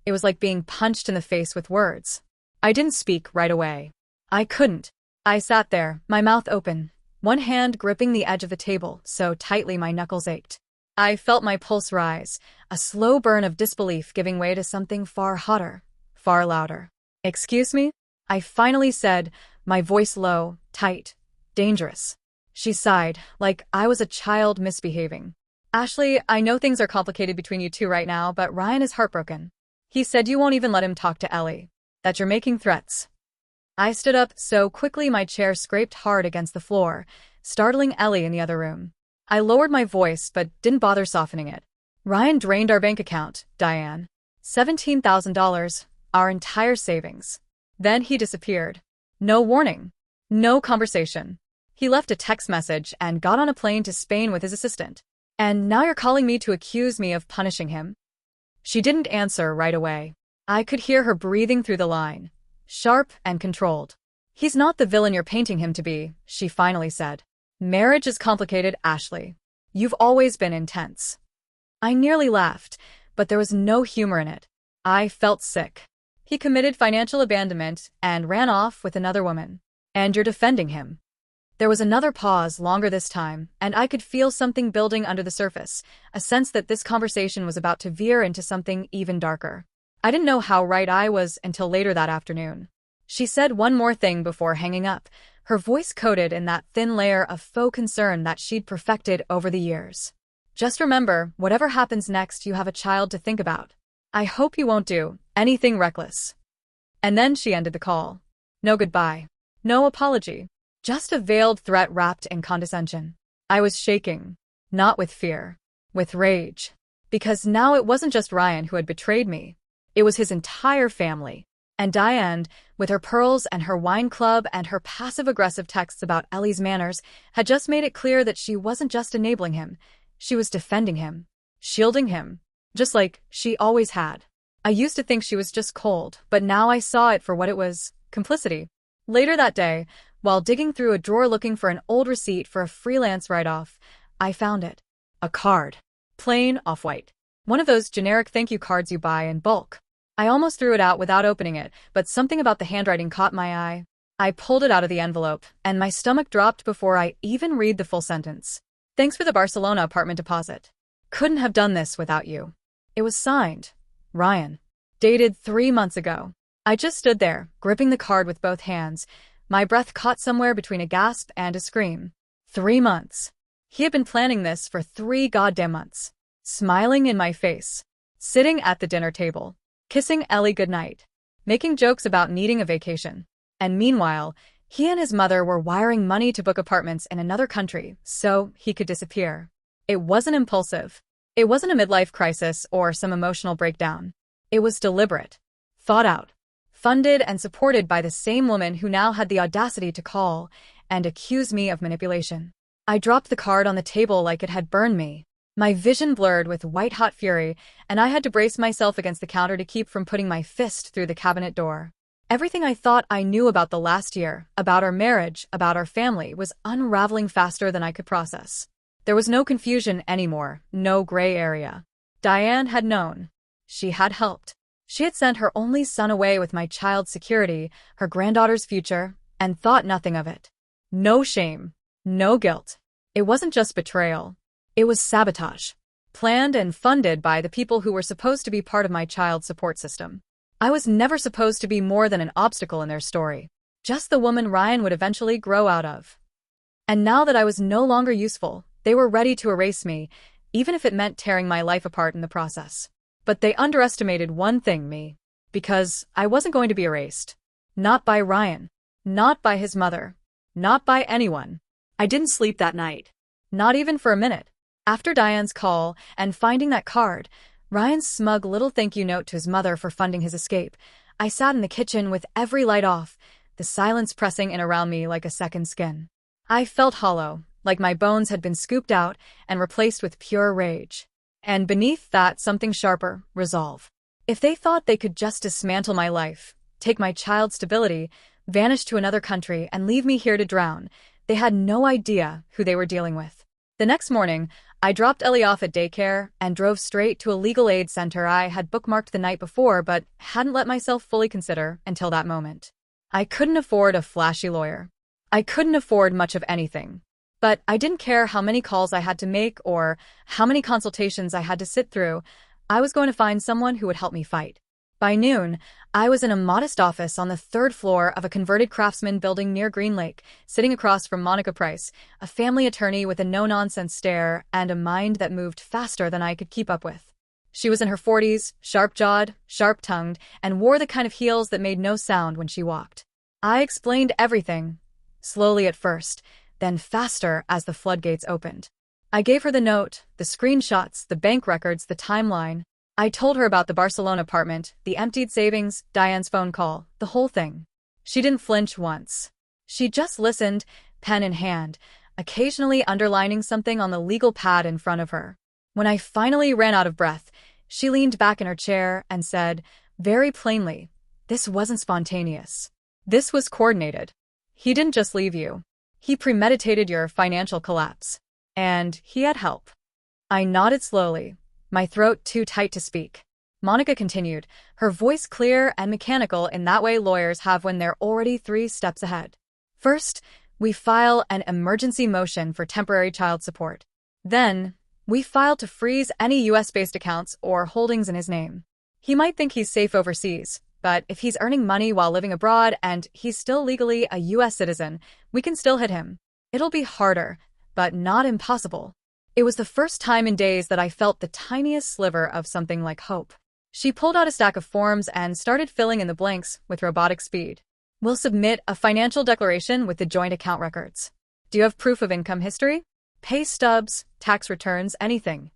It was like being punched in the face with words. I didn't speak right away. I couldn't. I sat there, my mouth open, one hand gripping the edge of the table so tightly my knuckles ached. I felt my pulse rise, a slow burn of disbelief giving way to something far hotter, far louder. Excuse me? I finally said, my voice low, tight, dangerous. She sighed, like I was a child misbehaving. Ashley, I know things are complicated between you two right now, but Ryan is heartbroken. He said you won't even let him talk to Ellie, that you're making threats. I stood up so quickly my chair scraped hard against the floor, startling Ellie in the other room. I lowered my voice but didn't bother softening it. Ryan drained our bank account, Diane. $17,000, our entire savings. Then he disappeared. No warning. No conversation. He left a text message and got on a plane to Spain with his assistant. And now you're calling me to accuse me of punishing him? She didn't answer right away. I could hear her breathing through the line, sharp and controlled. He's not the villain you're painting him to be, she finally said. Marriage is complicated, Ashley. You've always been intense. I nearly laughed, but there was no humor in it. I felt sick. He committed financial abandonment and ran off with another woman. And you're defending him. There was another pause, longer this time, and I could feel something building under the surface, a sense that this conversation was about to veer into something even darker. I didn't know how right I was until later that afternoon. She said one more thing before hanging up, her voice coated in that thin layer of faux concern that she'd perfected over the years. Just remember, whatever happens next, you have a child to think about. I hope you won't do anything reckless. And then she ended the call. No goodbye. No apology. Just a veiled threat wrapped in condescension. I was shaking. Not with fear. With rage. Because now it wasn't just Ryan who had betrayed me. It was his entire family. And Diane, with her pearls and her wine club and her passive-aggressive texts about Ellie's manners, had just made it clear that she wasn't just enabling him. She was defending him. Shielding him. Just like she always had. I used to think she was just cold, but now I saw it for what it was. Complicity. Later that day, while digging through a drawer looking for an old receipt for a freelance write-off, I found it. A card. Plain off-white. One of those generic thank you cards you buy in bulk. I almost threw it out without opening it, but something about the handwriting caught my eye. I pulled it out of the envelope, and my stomach dropped before I even read the full sentence. Thanks for the Barcelona apartment deposit. Couldn't have done this without you. It was signed. Ryan. Dated 3 months ago. I just stood there, gripping the card with both hands, my breath caught somewhere between a gasp and a scream. 3 months. He had been planning this for 3 goddamn months. Smiling in my face. Sitting at the dinner table. Kissing Ellie goodnight. Making jokes about needing a vacation. And meanwhile, he and his mother were wiring money to book apartments in another country so he could disappear. It wasn't impulsive. It wasn't a midlife crisis or some emotional breakdown. It was deliberate. Thought out. Funded and supported by the same woman who now had the audacity to call and accuse me of manipulation. I dropped the card on the table like it had burned me. My vision blurred with white-hot fury, and I had to brace myself against the counter to keep from putting my fist through the cabinet door. Everything I thought I knew about the last year, about our marriage, about our family, was unraveling faster than I could process. There was no confusion anymore, no gray area. Diane had known. She had helped. She had sent her only son away with my child's security, her granddaughter's future, and thought nothing of it. No shame. No guilt. It wasn't just betrayal. It was sabotage. Planned and funded by the people who were supposed to be part of my child's support system. I was never supposed to be more than an obstacle in their story. Just the woman Ryan would eventually grow out of. And now that I was no longer useful, they were ready to erase me, even if it meant tearing my life apart in the process. But they underestimated one thing, me. Because I wasn't going to be erased. Not by Ryan. Not by his mother. Not by anyone. I didn't sleep that night. Not even for a minute. After Diane's call and finding that card, Ryan's smug little thank you note to his mother for funding his escape, I sat in the kitchen with every light off, the silence pressing in around me like a second skin. I felt hollow, like my bones had been scooped out and replaced with pure rage. And beneath that, something sharper: resolve. If they thought they could just dismantle my life, take my child's stability, vanish to another country, and leave me here to drown, they had no idea who they were dealing with. The next morning, I dropped Ellie off at daycare and drove straight to a legal aid center I had bookmarked the night before but hadn't let myself fully consider until that moment. I couldn't afford a flashy lawyer. I couldn't afford much of anything. But I didn't care how many calls I had to make or how many consultations I had to sit through. I was going to find someone who would help me fight. By noon, I was in a modest office on the third floor of a converted craftsman building near Green Lake, sitting across from Monica Price, a family attorney with a no-nonsense stare and a mind that moved faster than I could keep up with. She was in her 40s, sharp-jawed, sharp-tongued, and wore the kind of heels that made no sound when she walked. I explained everything, slowly at first, then faster as the floodgates opened. I gave her the note, the screenshots, the bank records, the timeline. I told her about the Barcelona apartment, the emptied savings, Diane's phone call, the whole thing. She didn't flinch once. She just listened, pen in hand, occasionally underlining something on the legal pad in front of her. When I finally ran out of breath, she leaned back in her chair and said, very plainly, "This wasn't spontaneous. This was coordinated. He didn't just leave you. He premeditated your financial collapse. And he had help." I nodded slowly, my throat too tight to speak. Monica continued, her voice clear and mechanical in that way lawyers have when they're already 3 steps ahead. "First, we file an emergency motion for temporary child support. Then, we file to freeze any US-based accounts or holdings in his name. He might think he's safe overseas, but if he's earning money while living abroad and he's still legally a US citizen, we can still hit him. It'll be harder, but not impossible." It was the first time in days that I felt the tiniest sliver of something like hope. She pulled out a stack of forms and started filling in the blanks with robotic speed. "We'll submit a financial declaration with the joint account records. Do you have proof of income history? Pay stubs, tax returns, anything?"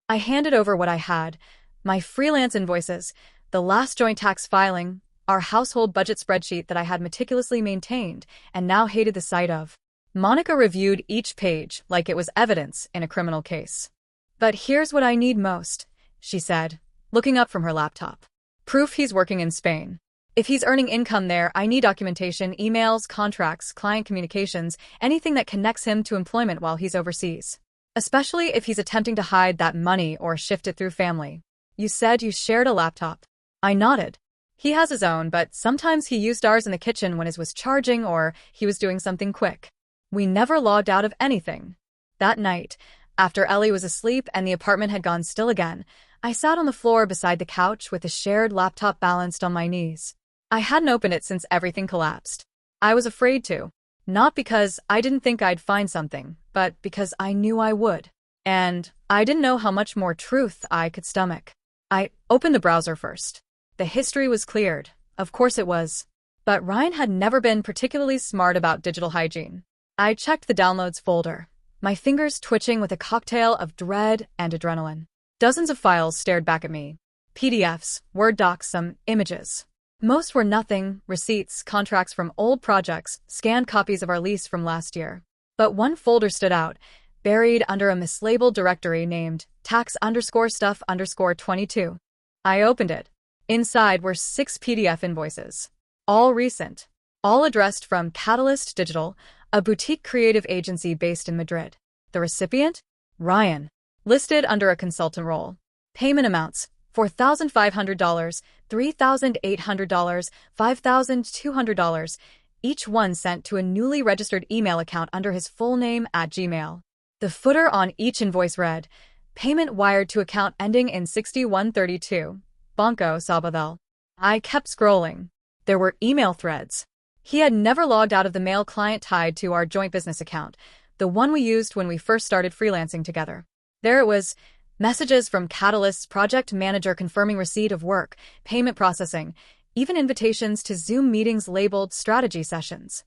I handed over what I had, my freelance invoices, the last joint tax filing, our household budget spreadsheet that I had meticulously maintained and now hated the sight of. Monica reviewed each page like it was evidence in a criminal case. "But here's what I need most," she said, looking up from her laptop. "Proof he's working in Spain. If he's earning income there, I need documentation, emails, contracts, client communications, anything that connects him to employment while he's overseas. Especially if he's attempting to hide that money or shift it through family. You said you shared a laptop." I nodded. "He has his own, but sometimes he used ours in the kitchen when his was charging or he was doing something quick. We never logged out of anything." That night, after Ellie was asleep and the apartment had gone still again, I sat on the floor beside the couch with the shared laptop balanced on my knees. I hadn't opened it since everything collapsed. I was afraid to. Not because I didn't think I'd find something, but because I knew I would. And I didn't know how much more truth I could stomach. I opened the browser first. The history was cleared. Of course it was. But Ryan had never been particularly smart about digital hygiene. I checked the downloads folder, my fingers twitching with a cocktail of dread and adrenaline. Dozens of files stared back at me. PDFs, Word docs, some images. Most were nothing: receipts, contracts from old projects, scanned copies of our lease from last year. But one folder stood out, buried under a mislabeled directory named tax_stuff_22. I opened it. Inside were 6 PDF invoices. All recent. All addressed from Catalyst Digital, a boutique creative agency based in Madrid. The recipient? Ryan. Listed under a consultant role. Payment amounts: $4,500, $3,800, $5,200, each one sent to a newly registered email account under his full name at Gmail. The footer on each invoice read, "Payment wired to account ending in 6132, Banco Sabadell." I kept scrolling. There were email threads. He had never logged out of the mail client tied to our joint business account, the one we used when we first started freelancing together. There it was, messages from Catalyst's project manager confirming receipt of work, payment processing, even invitations to Zoom meetings labeled strategy sessions.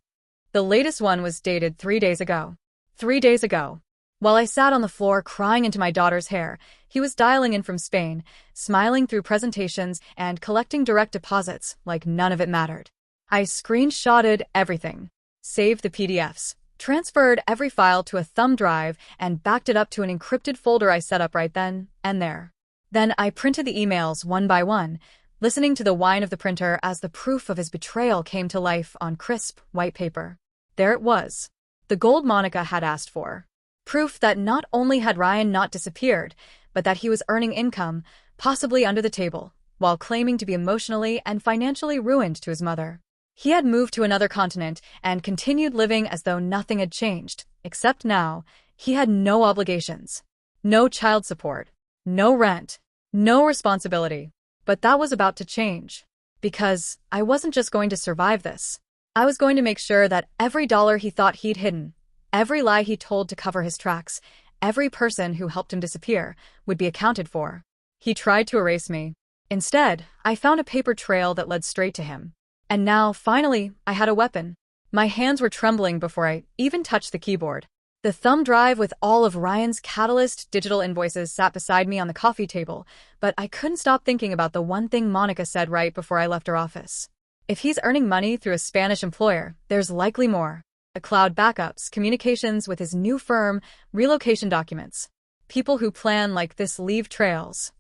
The latest one was dated 3 days ago. 3 days ago. While I sat on the floor crying into my daughter's hair, he was dialing in from Spain, smiling through presentations and collecting direct deposits like none of it mattered. I screenshotted everything, saved the PDFs, transferred every file to a thumb drive, and backed it up to an encrypted folder I set up right then and there. Then I printed the emails one by one, listening to the whine of the printer as the proof of his betrayal came to life on crisp, white paper. There it was. The gold Monica had asked for. Proof that not only had Ryan not disappeared, but that he was earning income, possibly under the table, while claiming to be emotionally and financially ruined to his mother. He had moved to another continent and continued living as though nothing had changed, except now, he had no obligations. No child support. No rent. No responsibility. But that was about to change. Because I wasn't just going to survive this. I was going to make sure that every dollar he thought he'd hidden, every lie he told to cover his tracks, every person who helped him disappear, would be accounted for. He tried to erase me. Instead, I found a paper trail that led straight to him. And now, finally, I had a weapon. My hands were trembling before I even touched the keyboard. The thumb drive with all of Ryan's Catalyst digital invoices sat beside me on the coffee table, but I couldn't stop thinking about the one thing Monica said right before I left her office. If he's earning money through a Spanish employer, there's likely more. The cloud backups, communications with his new firm, relocation documents. People who plan like this leave trails.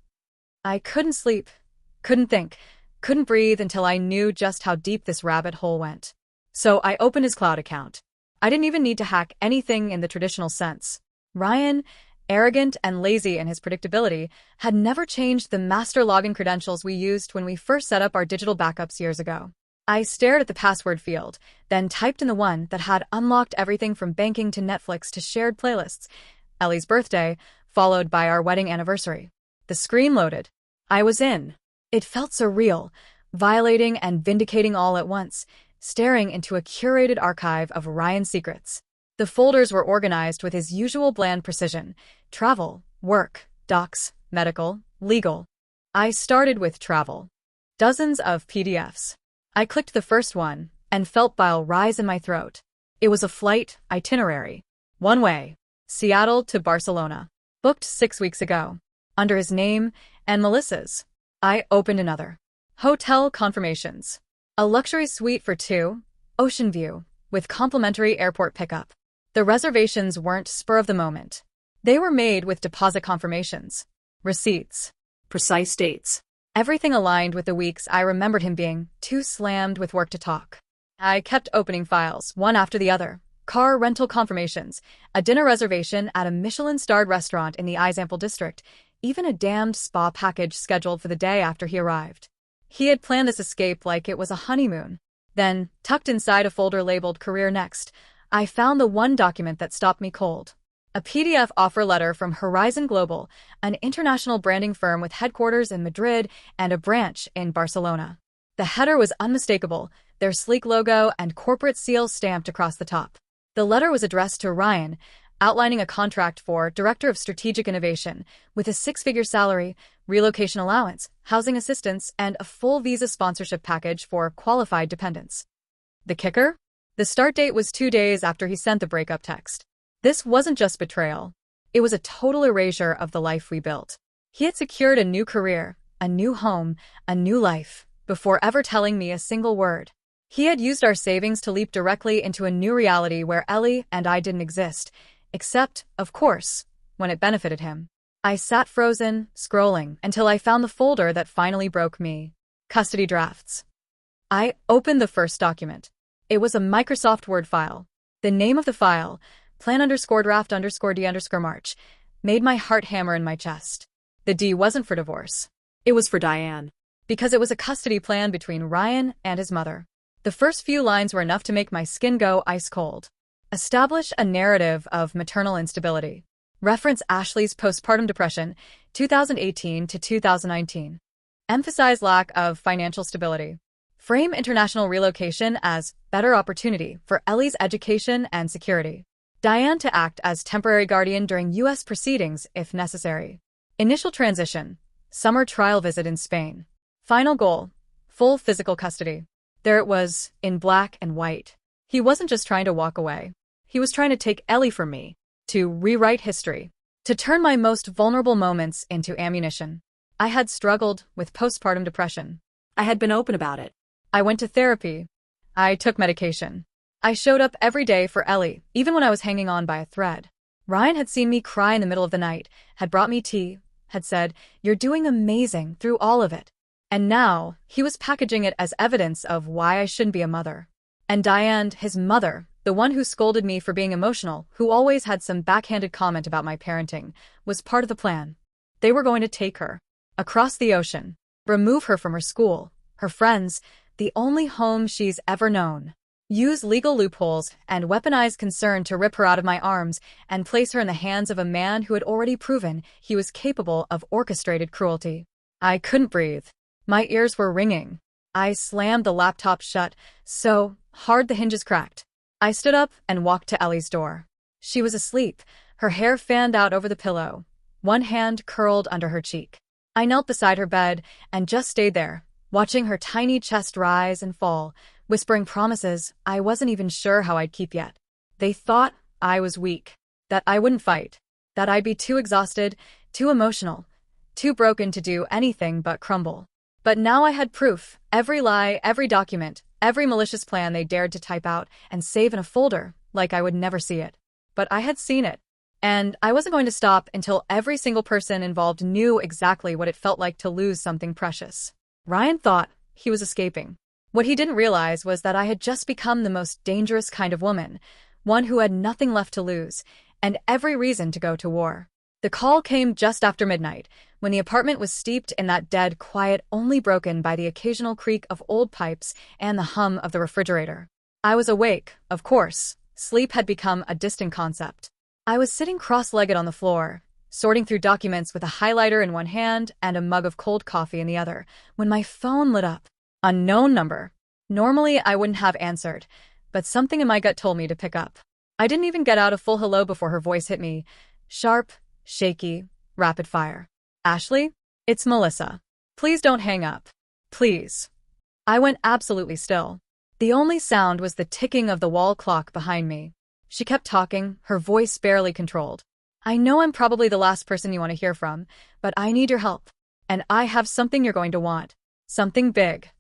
I couldn't sleep, couldn't think, couldn't breathe until I knew just how deep this rabbit hole went. So I opened his cloud account. I didn't even need to hack anything in the traditional sense. Ryan, arrogant and lazy in his predictability, had never changed the master login credentials we used when we first set up our digital backups years ago. I stared at the password field, then typed in the one that had unlocked everything from banking to Netflix to shared playlists. Ellie's birthday, followed by our wedding anniversary. The screen loaded. I was in. It felt surreal, violating and vindicating all at once, staring into a curated archive of Ryan's secrets. The folders were organized with his usual bland precision: travel, work, docs, medical, legal. I started with travel. Dozens of PDFs. I clicked the first one and felt bile rise in my throat. It was a flight itinerary. One way. Seattle to Barcelona. Booked 6 weeks ago. Under his name and Melissa's. I opened another. Hotel confirmations. A luxury suite for 2, ocean view, with complimentary airport pickup. The reservations weren't spur of the moment. They were made with deposit confirmations. Receipts. Precise dates. Everything aligned with the weeks I remembered him being too slammed with work to talk. I kept opening files, one after the other. Car rental confirmations, a dinner reservation at a Michelin-starred restaurant in the Izample district, even a damned spa package scheduled for the day after he arrived. He had planned this escape like it was a honeymoon. Then, tucked inside a folder labeled Career Next, I found the one document that stopped me cold. A PDF offer letter from Horizon Global, an international branding firm with headquarters in Madrid and a branch in Barcelona. The header was unmistakable, their sleek logo and corporate seal stamped across the top. The letter was addressed to Ryan, outlining a contract for Director of Strategic Innovation, with a 6-figure salary, relocation allowance, housing assistance, and a full visa sponsorship package for qualified dependents. The kicker? The start date was 2 days after he sent the breakup text. This wasn't just betrayal. It was a total erasure of the life we built. He had secured a new career, a new home, a new life, before ever telling me a single word. He had used our savings to leap directly into a new reality where Ellie and I didn't exist, except, of course, when it benefited him. I sat frozen, scrolling, until I found the folder that finally broke me. Custody drafts. I opened the first document. It was a Microsoft Word file. The name of the file, plan_draft_D_March, made my heart hammer in my chest. The D wasn't for divorce. It was for Diane. Because it was a custody plan between Ryan and his mother. The first few lines were enough to make my skin go ice cold. Establish a narrative of maternal instability. Reference Ashley's postpartum depression, 2018 to 2019. Emphasize lack of financial stability. Frame international relocation as better opportunity for Ellie's education and security. Diane to act as temporary guardian during U.S. proceedings if necessary. Initial transition. Summer trial visit in Spain. Final goal. Full physical custody. There it was, in black and white. He wasn't just trying to walk away. He was trying to take Ellie from me. To rewrite history. To turn my most vulnerable moments into ammunition. I had struggled with postpartum depression. I had been open about it. I went to therapy. I took medication. I showed up every day for Ellie, even when I was hanging on by a thread. Ryan had seen me cry in the middle of the night, had brought me tea, had said, "You're doing amazing through all of it." And now, he was packaging it as evidence of why I shouldn't be a mother. And Diane, his mother, the one who scolded me for being emotional, who always had some backhanded comment about my parenting, was part of the plan. They were going to take her across the ocean, remove her from her school, her friends, the only home she's ever known, use legal loopholes and weaponize concern to rip her out of my arms and place her in the hands of a man who had already proven he was capable of orchestrated cruelty. I couldn't breathe. My ears were ringing. I slammed the laptop shut so hard the hinges cracked. I stood up and walked to Ellie's door. She was asleep, her hair fanned out over the pillow, one hand curled under her cheek. I knelt beside her bed and just stayed there, watching her tiny chest rise and fall, whispering promises I wasn't even sure how I'd keep yet. They thought I was weak, that I wouldn't fight, that I'd be too exhausted, too emotional, too broken to do anything but crumble. But now I had proof, every lie, every document, every malicious plan they dared to type out and save in a folder, like I would never see it. But I had seen it. And I wasn't going to stop until every single person involved knew exactly what it felt like to lose something precious. Ryan thought he was escaping. What he didn't realize was that I had just become the most dangerous kind of woman, one who had nothing left to lose, and every reason to go to war. The call came just after midnight, when the apartment was steeped in that dead quiet only broken by the occasional creak of old pipes and the hum of the refrigerator. I was awake, of course. Sleep had become a distant concept. I was sitting cross-legged on the floor, sorting through documents with a highlighter in one hand and a mug of cold coffee in the other, when my phone lit up. Unknown number. Normally, I wouldn't have answered, but something in my gut told me to pick up. I didn't even get out a full hello before her voice hit me. Sharp, shaky, rapid fire. "Ashley? It's Melissa. Please don't hang up. Please." I went absolutely still. The only sound was the ticking of the wall clock behind me. She kept talking, her voice barely controlled. "I know I'm probably the last person you want to hear from, but I need your help. And I have something you're going to want. Something big."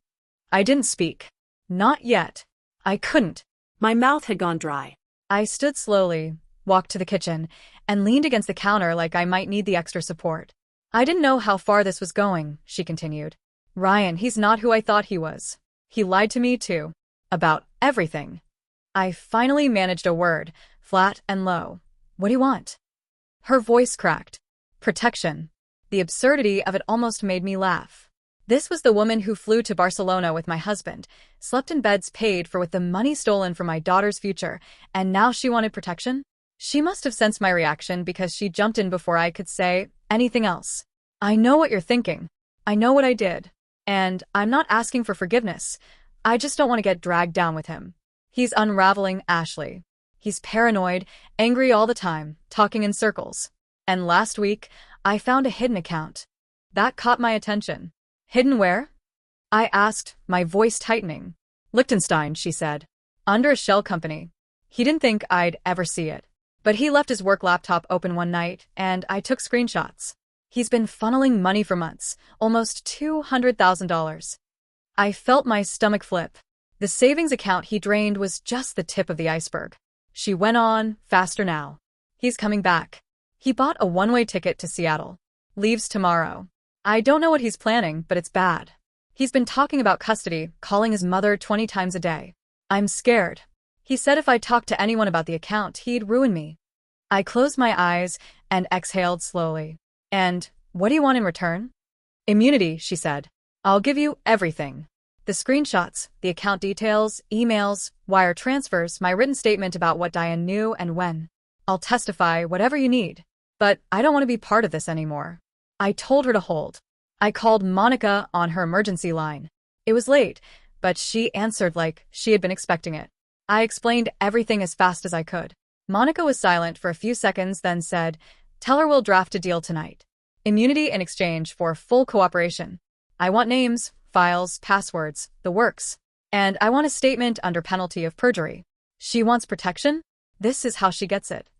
I didn't speak. Not yet. I couldn't. My mouth had gone dry. I stood slowly, walked to the kitchen, and leaned against the counter like I might need the extra support. "I didn't know how far this was going," she continued. "Ryan, he's not who I thought he was. He lied to me, too. About everything." I finally managed a word, flat and low. "What do you want?" Her voice cracked. Protection. The absurdity of it almost made me laugh. This was the woman who flew to Barcelona with my husband, slept in beds paid for with the money stolen from my daughter's future, and now she wanted protection? She must have sensed my reaction because she jumped in before I could say anything else. "I know what you're thinking. I know what I did. And I'm not asking for forgiveness. I just don't want to get dragged down with him. He's unraveling, Ashley. He's paranoid, angry all the time, talking in circles. And last week, I found a hidden account. That caught my attention." "Hidden where?" I asked, my voice tightening. "Liechtenstein," she said. "Under a shell company. He didn't think I'd ever see it. But he left his work laptop open one night, and I took screenshots. He's been funneling money for months, almost $200,000. I felt my stomach flip. The savings account he drained was just the tip of the iceberg. She went on, faster now. "He's coming back. He bought a one-way ticket to Seattle. Leaves tomorrow. I don't know what he's planning, but it's bad. He's been talking about custody, calling his mother 20 times a day. I'm scared. He said if I talked to anyone about the account, he'd ruin me." I closed my eyes and exhaled slowly. "And what do you want in return?" "Immunity," she said. "I'll give you everything. The screenshots, the account details, emails, wire transfers, my written statement about what Diane knew and when. I'll testify, whatever you need. But I don't want to be part of this anymore." I told her to hold. I called Monica on her emergency line. It was late, but she answered like she had been expecting it. I explained everything as fast as I could. Monica was silent for a few seconds, then said, "Tell her we'll draft a deal tonight. Immunity in exchange for full cooperation. I want names, files, passwords, the works. And I want a statement under penalty of perjury. She wants protection? This is how she gets it."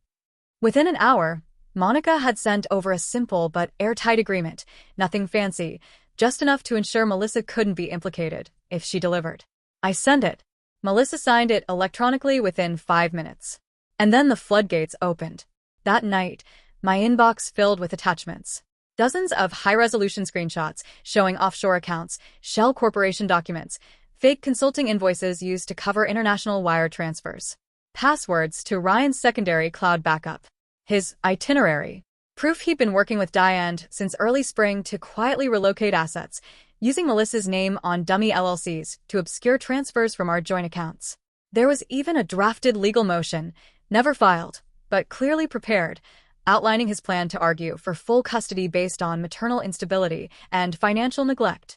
Within an hour, Monica had sent over a simple but airtight agreement, nothing fancy, just enough to ensure Melissa couldn't be implicated if she delivered. I sent it. Melissa signed it electronically within 5 minutes. And then the floodgates opened. That night, my inbox filled with attachments. Dozens of high-resolution screenshots showing offshore accounts, shell corporation documents, fake consulting invoices used to cover international wire transfers, passwords to Ryan's secondary cloud backup, his itinerary, proof he'd been working with Diane since early spring to quietly relocate assets, using Melissa's name on dummy LLCs to obscure transfers from our joint accounts. There was even a drafted legal motion, never filed, but clearly prepared, outlining his plan to argue for full custody based on maternal instability and financial neglect.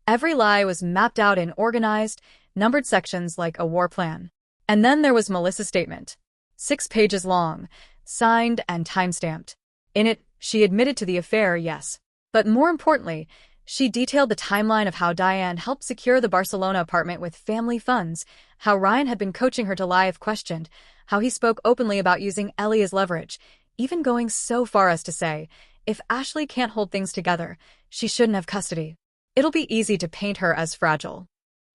Every lie was mapped out in organized, numbered sections like a war plan. And then there was Melissa's statement. 6 pages long, signed and time-stamped. In it, she admitted to the affair, yes. But more importantly, she detailed the timeline of how Diane helped secure the Barcelona apartment with family funds, how Ryan had been coaching her to lie if questioned, how he spoke openly about using Ellie as leverage, even going so far as to say, if Ashley can't hold things together, she shouldn't have custody. It'll be easy to paint her as fragile.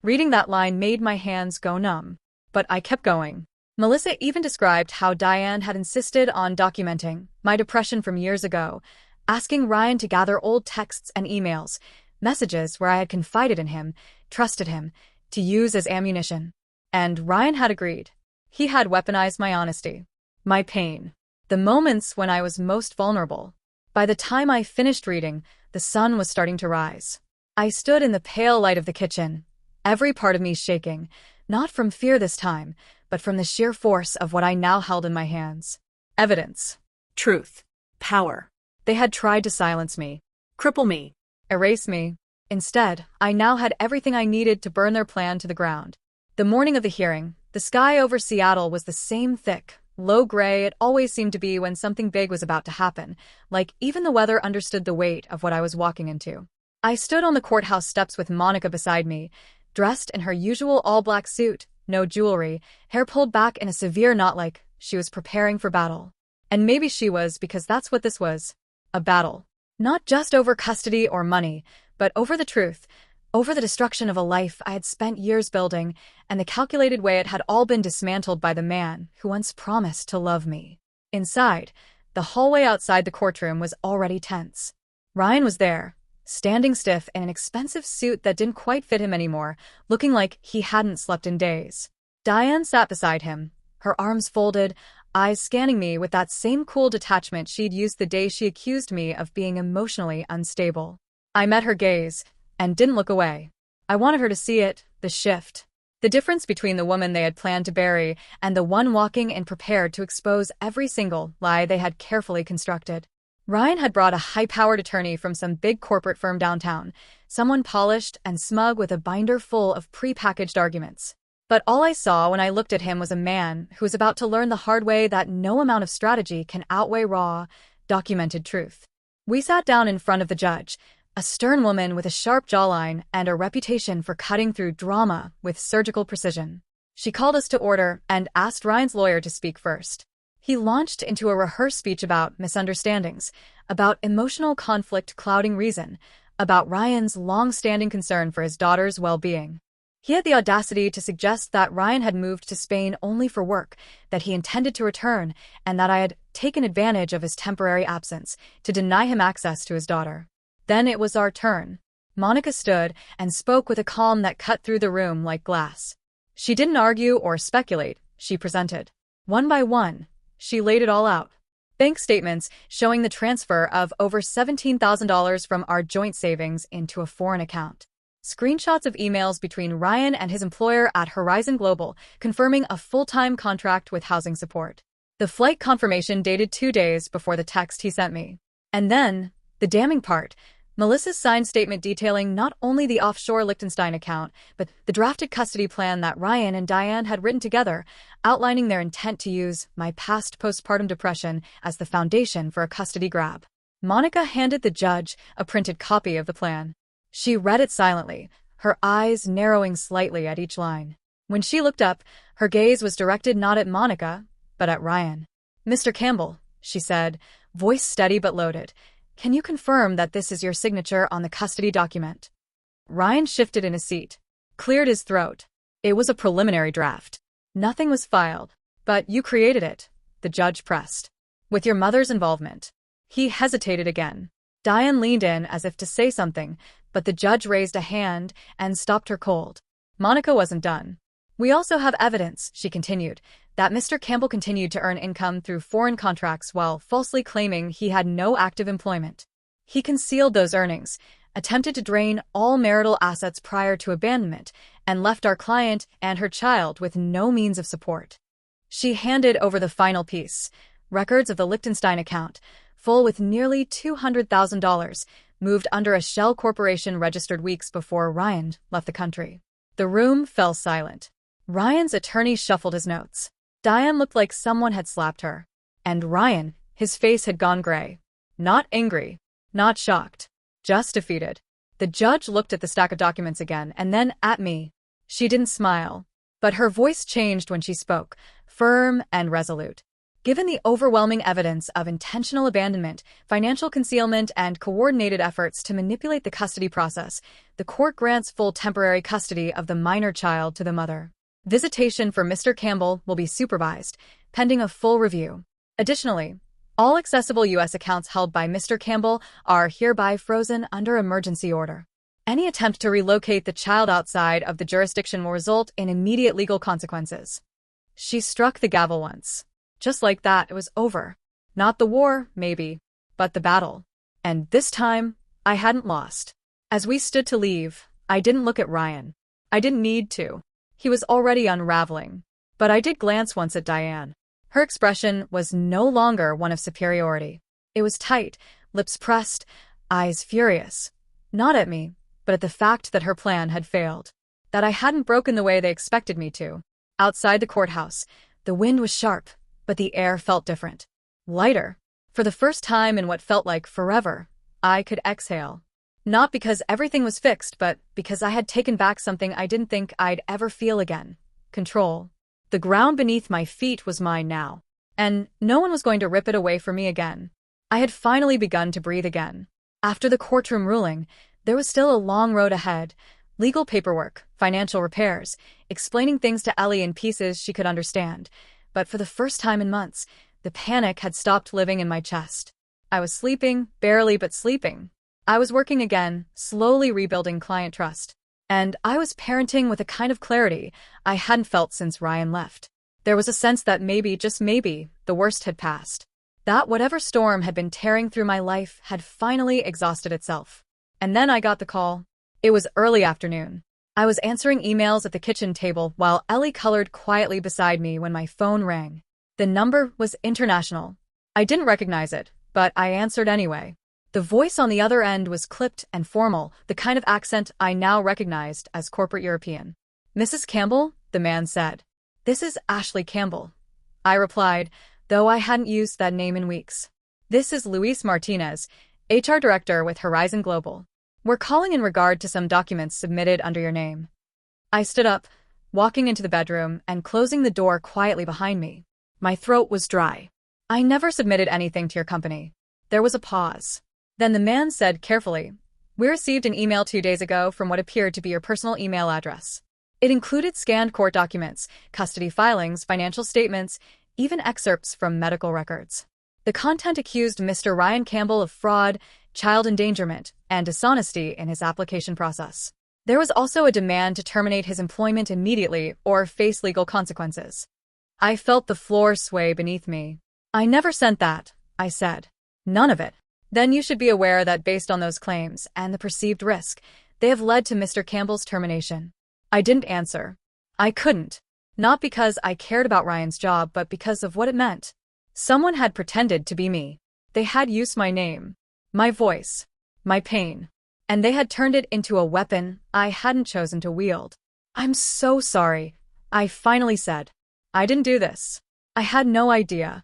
Reading that line made my hands go numb. But I kept going. Melissa even described how Diane had insisted on documenting my depression from years ago, asking Ryan to gather old texts and emails, messages where I had confided in him, trusted him, to use as ammunition. And Ryan had agreed. He had weaponized my honesty, my pain, the moments when I was most vulnerable. By the time I finished reading, the sun was starting to rise. I stood in the pale light of the kitchen, every part of me shaking, not from fear this time, but from the sheer force of what I now held in my hands. Evidence. Truth. Power. They had tried to silence me, Cripple me. erase me. Instead, I now had everything I needed to burn their plan to the ground. The morning of the hearing, the sky over Seattle was the same thick, low gray it always seemed to be when something big was about to happen, like even the weather understood the weight of what I was walking into. I stood on the courthouse steps with Monica beside me, dressed in her usual all-black suit, no jewelry, hair pulled back in a severe knot like she was preparing for battle. And maybe she was, because that's what this was. A battle. Not just over custody or money, but over the truth, over the destruction of a life I had spent years building, and the calculated way it had all been dismantled by the man who once promised to love me. Inside, the hallway outside the courtroom was already tense. Ryan was there, standing stiff in an expensive suit that didn't quite fit him anymore, looking like he hadn't slept in days. Diane sat beside him, her arms folded, eyes scanning me with that same cool detachment she'd used the day she accused me of being emotionally unstable. I met her gaze, and didn't look away. I wanted her to see it, the shift. The difference between the woman they had planned to bury and the one walking in prepared to expose every single lie they had carefully constructed. Ryan had brought a high-powered attorney from some big corporate firm downtown, someone polished and smug with a binder full of pre-packaged arguments. But all I saw when I looked at him was a man who was about to learn the hard way that no amount of strategy can outweigh raw, documented truth. We sat down in front of the judge, a stern woman with a sharp jawline and a reputation for cutting through drama with surgical precision. She called us to order and asked Ryan's lawyer to speak first. He launched into a rehearsed speech about misunderstandings, about emotional conflict clouding reason, about Ryan's long-standing concern for his daughter's well-being. He had the audacity to suggest that Ryan had moved to Spain only for work, that he intended to return, and that I had taken advantage of his temporary absence to deny him access to his daughter. Then it was our turn. Monica stood and spoke with a calm that cut through the room like glass. She didn't argue or speculate, she presented. One by one, she laid it all out. Bank statements showing the transfer of over $17,000 from our joint savings into a foreign account. Screenshots of emails between Ryan and his employer at Horizon Global confirming a full-time contract with housing support. The flight confirmation dated 2 days before the text he sent me. And then, the damning part, Melissa's signed statement detailing not only the offshore Liechtenstein account, but the drafted custody plan that Ryan and Diane had written together, outlining their intent to use my past postpartum depression as the foundation for a custody grab. Monica handed the judge a printed copy of the plan. She read it silently, her eyes narrowing slightly at each line. When she looked up, her gaze was directed not at Monica, but at Ryan. "Mr. Campbell," she said, voice steady but loaded, "can you confirm that this is your signature on the custody document?" Ryan shifted in his seat, cleared his throat. It was a preliminary draft. Nothing was filed. But you created it, the judge pressed. With your mother's involvement. He hesitated again. Diane leaned in as if to say something, but the judge raised a hand and stopped her cold. Monica wasn't done. We also have evidence, she continued, that Mr. Campbell continued to earn income through foreign contracts while falsely claiming he had no active employment. He concealed those earnings, attempted to drain all marital assets prior to abandonment, and left our client and her child with no means of support. She handed over the final piece, records of the Liechtenstein account, full with nearly $200,000, moved under a shell corporation registered weeks before Ryan left the country. The room fell silent. Ryan's attorney shuffled his notes. Diane looked like someone had slapped her. And Ryan, his face had gone gray. Not angry, not shocked, just defeated. The judge looked at the stack of documents again and then at me. She didn't smile, but her voice changed when she spoke, firm and resolute. Given the overwhelming evidence of intentional abandonment, financial concealment, and coordinated efforts to manipulate the custody process, the court grants full temporary custody of the minor child to the mother. Visitation for Mr. Campbell will be supervised, pending a full review. Additionally, all accessible U.S. accounts held by Mr. Campbell are hereby frozen under emergency order. Any attempt to relocate the child outside of the jurisdiction will result in immediate legal consequences. She struck the gavel once. Just like that, it was over. Not the war, maybe, but the battle. And this time, I hadn't lost. As we stood to leave, I didn't look at Ryan. I didn't need to. He was already unraveling. But I did glance once at Diane. Her expression was no longer one of superiority. It was tight, lips pressed, eyes furious. Not at me, but at the fact that her plan had failed. That I hadn't broken the way they expected me to. Outside the courthouse, the wind was sharp, but the air felt different. Lighter. For the first time in what felt like forever, I could exhale. Not because everything was fixed, but because I had taken back something I didn't think I'd ever feel again. Control. The ground beneath my feet was mine now. And no one was going to rip it away from me again. I had finally begun to breathe again. After the courtroom ruling, there was still a long road ahead. Legal paperwork, financial repairs, explaining things to Ellie in pieces she could understand. But for the first time in months, the panic had stopped living in my chest. I was sleeping, barely but sleeping. I was working again, slowly rebuilding client trust. And I was parenting with a kind of clarity I hadn't felt since Ryan left. There was a sense that maybe, just maybe, the worst had passed. That whatever storm had been tearing through my life had finally exhausted itself. And then I got the call. It was early afternoon. I was answering emails at the kitchen table while Ellie colored quietly beside me when my phone rang. The number was international. I didn't recognize it, but I answered anyway. The voice on the other end was clipped and formal, the kind of accent I now recognized as corporate European. "Mrs. Campbell?" the man said. "This is Ashley Campbell," I replied, though I hadn't used that name in weeks. "This is Luis Martinez, HR Director with Horizon Global. We're calling in regard to some documents submitted under your name." I stood up, walking into the bedroom and closing the door quietly behind me. My throat was dry. "I never submitted anything to your company." There was a pause. Then the man said carefully, "We received an email 2 days ago from what appeared to be your personal email address. It included scanned court documents, custody filings, financial statements, even excerpts from medical records. The content accused Mr. Ryan Campbell of fraud, child endangerment, and dishonesty in his application process. There was also a demand to terminate his employment immediately or face legal consequences." I felt the floor sway beneath me. "I never sent that," I said. "None of it." "Then you should be aware that based on those claims and the perceived risk, they have led to Mr. Campbell's termination." I didn't answer. I couldn't. Not because I cared about Ryan's job, but because of what it meant. Someone had pretended to be me. They had used my name, my voice, my pain, and they had turned it into a weapon I hadn't chosen to wield. "I'm so sorry," I finally said. "I didn't do this. I had no idea."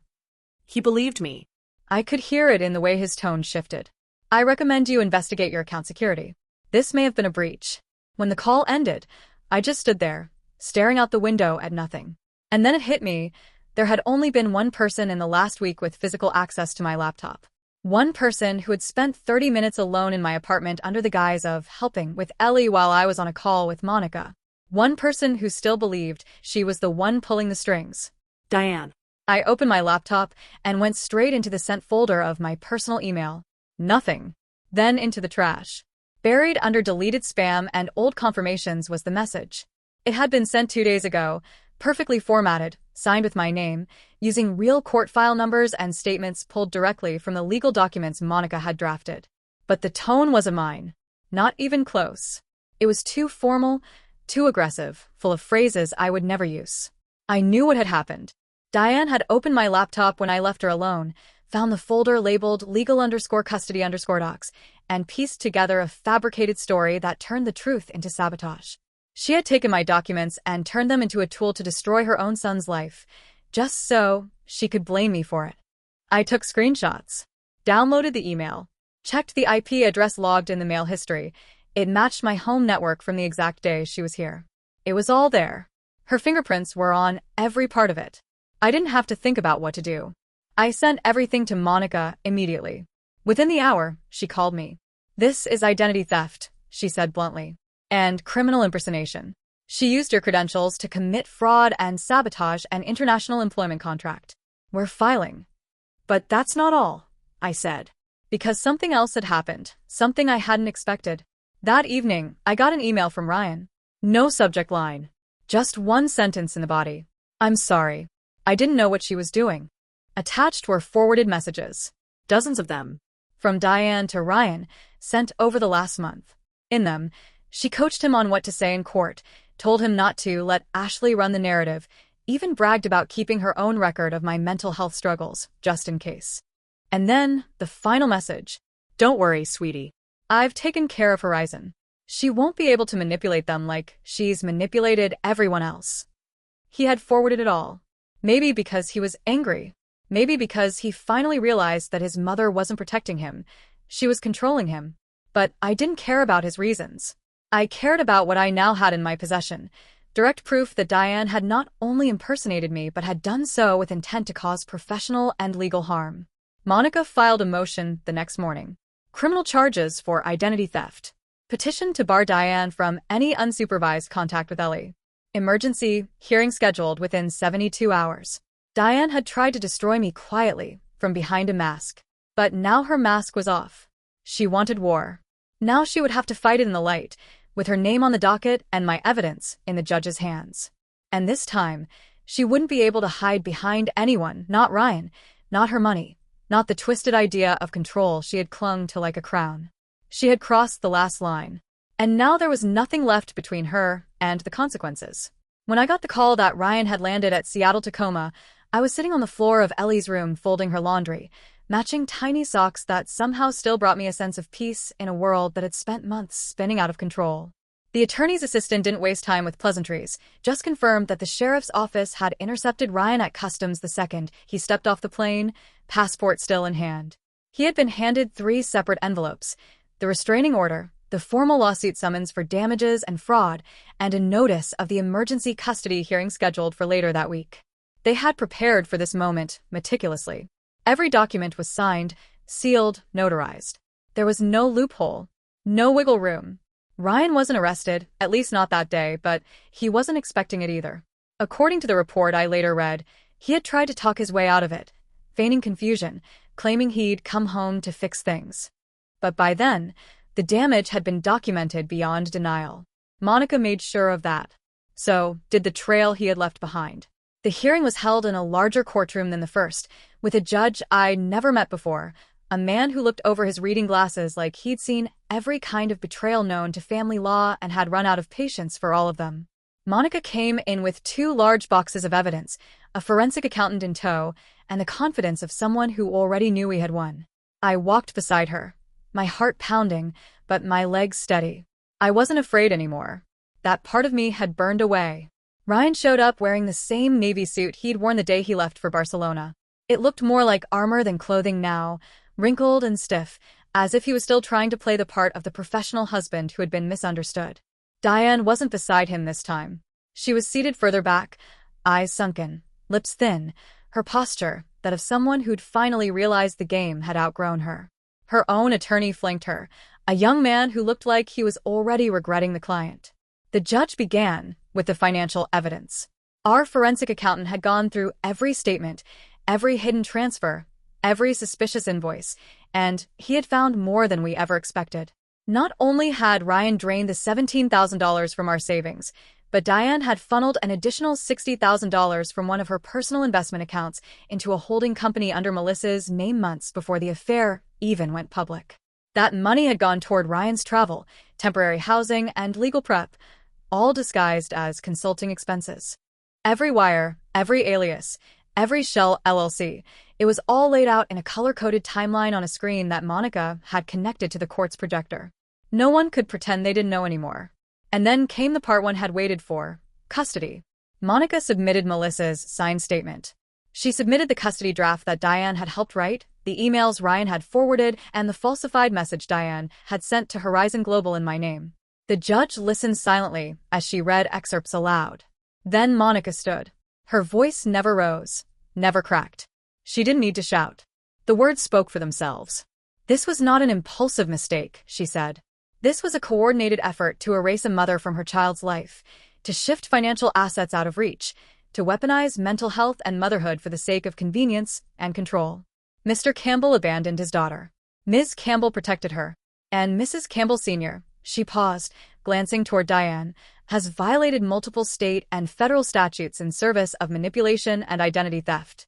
He believed me. I could hear it in the way his tone shifted. "I recommend you investigate your account security. This may have been a breach." When the call ended, I just stood there, staring out the window at nothing. And then it hit me. There had only been one person in the last week with physical access to my laptop. One person who had spent 30 minutes alone in my apartment under the guise of helping with Ellie while I was on a call with Monica. One person who still believed she was the one pulling the strings. Diane. I opened my laptop and went straight into the sent folder of my personal email. Nothing. Then into the trash. Buried under deleted spam and old confirmations was the message. It had been sent 2 days ago, perfectly formatted, signed with my name, using real court file numbers and statements pulled directly from the legal documents Monica had drafted. But the tone wasn't mine. Not even close. It was too formal, too aggressive, full of phrases I would never use. I knew what had happened. Diane had opened my laptop when I left her alone, found the folder labeled legal_custody_docs, and pieced together a fabricated story that turned the truth into sabotage. She had taken my documents and turned them into a tool to destroy her own son's life, just so she could blame me for it. I took screenshots, downloaded the email, checked the IP address logged in the mail history. It matched my home network from the exact day she was here. It was all there. Her fingerprints were on every part of it. I didn't have to think about what to do. I sent everything to Monica immediately. Within the hour, she called me. "This is identity theft," she said bluntly, "and criminal impersonation. She used your credentials to commit fraud and sabotage an international employment contract. We're filing." "But that's not all," I said, because something else had happened, something I hadn't expected. That evening, I got an email from Ryan. No subject line. Just one sentence in the body. "I'm sorry. I didn't know what she was doing." Attached were forwarded messages. Dozens of them. From Diane to Ryan, sent over the last month. In them, she coached him on what to say in court, told him not to let Ashley run the narrative, even bragged about keeping her own record of my mental health struggles, just in case. And then, the final message. "Don't worry, sweetie. I've taken care of Horizon. She won't be able to manipulate them like she's manipulated everyone else." He had forwarded it all. Maybe because he was angry. Maybe because he finally realized that his mother wasn't protecting him. She was controlling him. But I didn't care about his reasons. I cared about what I now had in my possession. Direct proof that Diane had not only impersonated me but had done so with intent to cause professional and legal harm. Monica filed a motion the next morning. Criminal charges for identity theft. Petition to bar Diane from any unsupervised contact with Ellie. Emergency hearing scheduled within 72 hours. Diane had tried to destroy me quietly, from behind a mask. But now her mask was off. She wanted war. Now she would have to fight it in the light, with her name on the docket and my evidence in the judge's hands. And this time, she wouldn't be able to hide behind anyone, not Ryan, not her money, not the twisted idea of control she had clung to like a crown. She had crossed the last line. And now there was nothing left between her and the consequences. When I got the call that Ryan had landed at Seattle-Tacoma, I was sitting on the floor of Ellie's room folding her laundry, matching tiny socks that somehow still brought me a sense of peace in a world that had spent months spinning out of control. The attorney's assistant didn't waste time with pleasantries, just confirmed that the sheriff's office had intercepted Ryan at customs the second he stepped off the plane, passport still in hand. He had been handed 3 separate envelopes: the restraining order, the formal lawsuit summons for damages and fraud, and a notice of the emergency custody hearing scheduled for later that week. They had prepared for this moment meticulously. Every document was signed, sealed, notarized. There was no loophole, no wiggle room. Ryan wasn't arrested, at least not that day, but he wasn't expecting it either. According to the report I later read, he had tried to talk his way out of it, feigning confusion, claiming he'd come home to fix things. But by then, the damage had been documented beyond denial. Monica made sure of that. So did the trail he had left behind. The hearing was held in a larger courtroom than the first, with a judge I'd never met before, a man who looked over his reading glasses like he'd seen every kind of betrayal known to family law and had run out of patience for all of them. Monica came in with 2 large boxes of evidence, a forensic accountant in tow, and the confidence of someone who already knew we had won. I walked beside her, my heart pounding, but my legs steady. I wasn't afraid anymore. That part of me had burned away. Ryan showed up wearing the same navy suit he'd worn the day he left for Barcelona. It looked more like armor than clothing now, wrinkled and stiff, as if he was still trying to play the part of the professional husband who had been misunderstood. Diane wasn't beside him this time. She was seated further back, eyes sunken, lips thin, her posture that of someone who'd finally realized the game had outgrown her. Her own attorney flanked her, a young man who looked like he was already regretting the client. The judge began with the financial evidence. Our forensic accountant had gone through every statement, every hidden transfer, every suspicious invoice, and he had found more than we ever expected. Not only had Ryan drained the $17,000 from our savings, but Diane had funneled an additional $60,000 from one of her personal investment accounts into a holding company under Melissa's name months before the affair even went public. That money had gone toward Ryan's travel, temporary housing, and legal prep, all disguised as consulting expenses. Every wire, every alias, every shell LLC, it was all laid out in a color-coded timeline on a screen that Monica had connected to the court's projector. No one could pretend they didn't know anymore. And then came the part one had waited for: custody. Monica submitted Melissa's signed statement. She submitted the custody draft that Diane had helped write, the emails Ryan had forwarded, and the falsified message Diane had sent to Horizon Global in my name. The judge listened silently as she read excerpts aloud. Then Monica stood. Her voice never rose, never cracked. She didn't need to shout. The words spoke for themselves. This was not an impulsive mistake, she said. This was a coordinated effort to erase a mother from her child's life, to shift financial assets out of reach, to weaponize mental health and motherhood for the sake of convenience and control. Mr. Campbell abandoned his daughter. Ms. Campbell protected her. And Mrs. Campbell Sr., she paused, glancing toward Diane, has violated multiple state and federal statutes in service of manipulation and identity theft.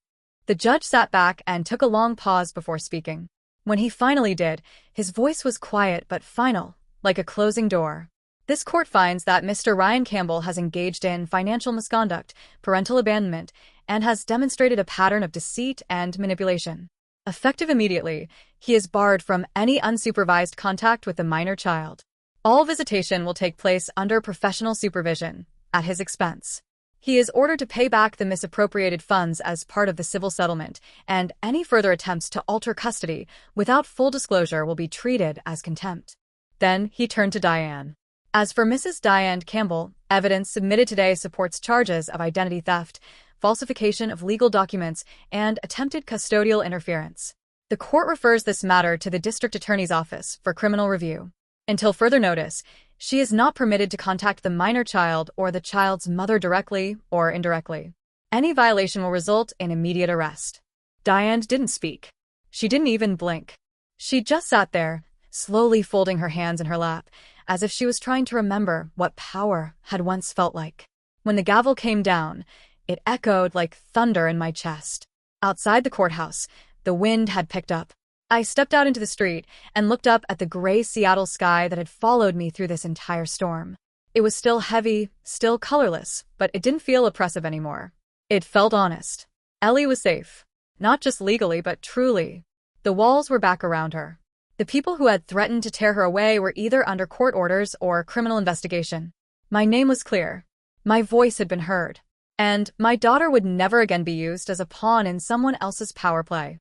The judge sat back and took a long pause before speaking. When he finally did, his voice was quiet but final, like a closing door. This court finds that Mr. Ryan Campbell has engaged in financial misconduct, parental abandonment, and has demonstrated a pattern of deceit and manipulation. Effective immediately, he is barred from any unsupervised contact with the minor child. All visitation will take place under professional supervision, at his expense. He is ordered to pay back the misappropriated funds as part of the civil settlement, and any further attempts to alter custody without full disclosure will be treated as contempt. Then he turned to Diane. As for Mrs. Diane Campbell, evidence submitted today supports charges of identity theft, falsification of legal documents, and attempted custodial interference. The court refers this matter to the district attorney's office for criminal review. Until further notice, she is not permitted to contact the minor child or the child's mother directly or indirectly. Any violation will result in immediate arrest. Diane didn't speak. She didn't even blink. She just sat there, slowly folding her hands in her lap, as if she was trying to remember what power had once felt like. When the gavel came down, it echoed like thunder in my chest. Outside the courthouse, the wind had picked up. I stepped out into the street and looked up at the gray Seattle sky that had followed me through this entire storm. It was still heavy, still colorless, but it didn't feel oppressive anymore. It felt honest. Ellie was safe. Not just legally, but truly. The walls were back around her. The people who had threatened to tear her away were either under court orders or criminal investigation. My name was clear. My voice had been heard. And my daughter would never again be used as a pawn in someone else's power play.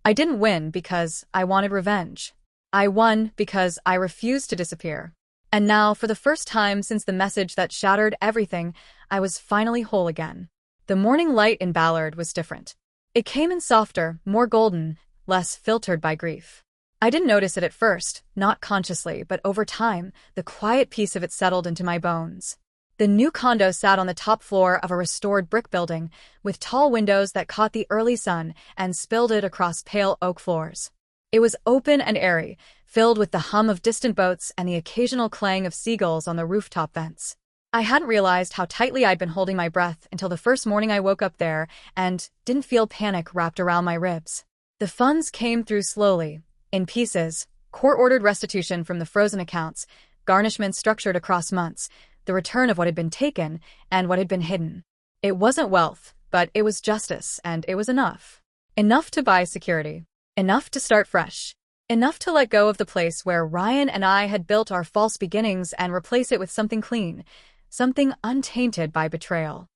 I didn't win because I wanted revenge. I won because I refused to disappear. And now, for the first time since the message that shattered everything, I was finally whole again. The morning light in Ballard was different. It came in softer, more golden, less filtered by grief. I didn't notice it at first, not consciously, but over time, the quiet peace of it settled into my bones. The new condo sat on the top floor of a restored brick building, with tall windows that caught the early sun and spilled it across pale oak floors. It was open and airy, filled with the hum of distant boats and the occasional clang of seagulls on the rooftop vents. I hadn't realized how tightly I'd been holding my breath until the first morning I woke up there and didn't feel panic wrapped around my ribs. The funds came through slowly, in pieces, court-ordered restitution from the frozen accounts, garnishments structured across months, the return of what had been taken and what had been hidden. It wasn't wealth, but it was justice, and it was enough. Enough to buy security. Enough to start fresh. Enough to let go of the place where Ryan and I had built our false beginnings and replace it with something clean, something untainted by betrayal.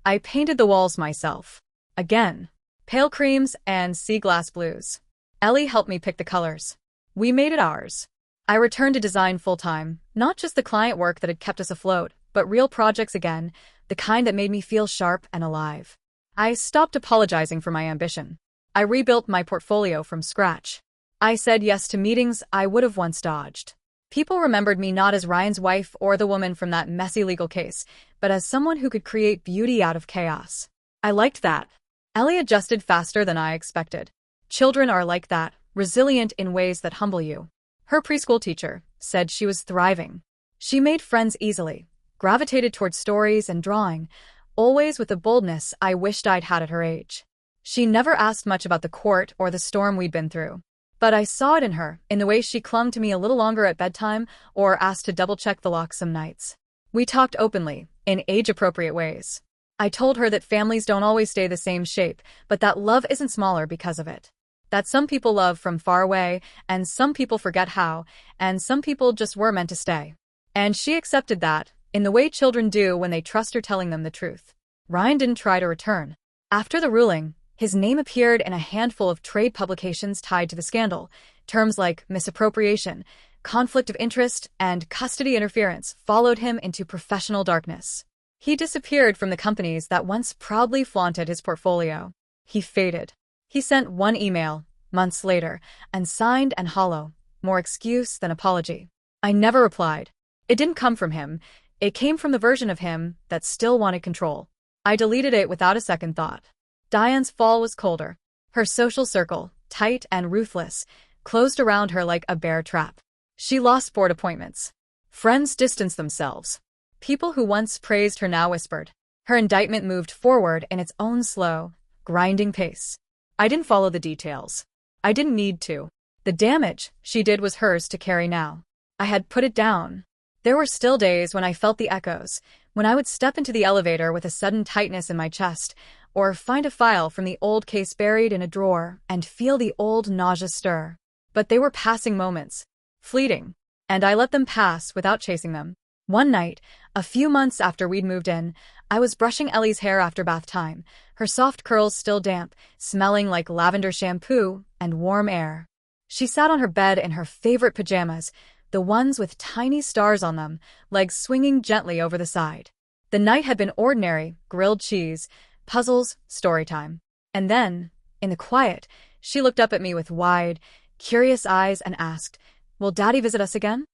I painted the walls myself. Again. Pale creams and sea glass blues. Ellie helped me pick the colors. We made it ours. I returned to design full-time, not just the client work that had kept us afloat, but real projects again, the kind that made me feel sharp and alive. I stopped apologizing for my ambition. I rebuilt my portfolio from scratch. I said yes to meetings I would have once dodged. People remembered me not as Ryan's wife or the woman from that messy legal case, but as someone who could create beauty out of chaos. I liked that. Ellie adjusted faster than I expected. Children are like that, resilient in ways that humble you. Her preschool teacher said she was thriving. She made friends easily, gravitated toward stories and drawing, always with the boldness I wished I'd had at her age. She never asked much about the court or the storm we'd been through. But I saw it in her, in the way she clung to me a little longer at bedtime or asked to double-check the lock some nights. We talked openly, in age-appropriate ways. I told her that families don't always stay the same shape, but that love isn't smaller because of it. That some people love from far away, and some people forget how, and some people just were meant to stay. And she accepted that, in the way children do when they trust her telling them the truth. Ryan didn't try to return. After the ruling, his name appeared in a handful of trade publications tied to the scandal. Terms like misappropriation, conflict of interest, and custody interference followed him into professional darkness. He disappeared from the companies that once proudly flaunted his portfolio. He faded. He sent one email, months later, unsigned and hollow, more excuse than apology. I never replied. It didn't come from him. It came from the version of him that still wanted control. I deleted it without a second thought. Diane's fall was colder. Her social circle, tight and ruthless, closed around her like a bear trap. She lost board appointments. Friends distanced themselves. People who once praised her now whispered. Her indictment moved forward in its own slow, grinding pace. I didn't follow the details. I didn't need to. The damage she did was hers to carry now. I had put it down. There were still days when I felt the echoes, when I would step into the elevator with a sudden tightness in my chest, or find a file from the old case buried in a drawer and feel the old nausea stir. But they were passing moments, fleeting, and I let them pass without chasing them. One night, a few months after we'd moved in, I was brushing Ellie's hair after bath time, her soft curls still damp, smelling like lavender shampoo and warm air. She sat on her bed in her favorite pajamas, the ones with tiny stars on them, legs swinging gently over the side. The night had been ordinary, grilled cheese, puzzles, story time. And then, in the quiet, she looked up at me with wide, curious eyes and asked, "Will Daddy visit us again?"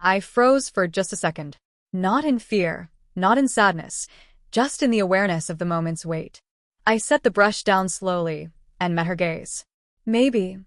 I froze for just a second. Not in fear, not in sadness, just in the awareness of the moment's weight. I set the brush down slowly and met her gaze. "Maybe,"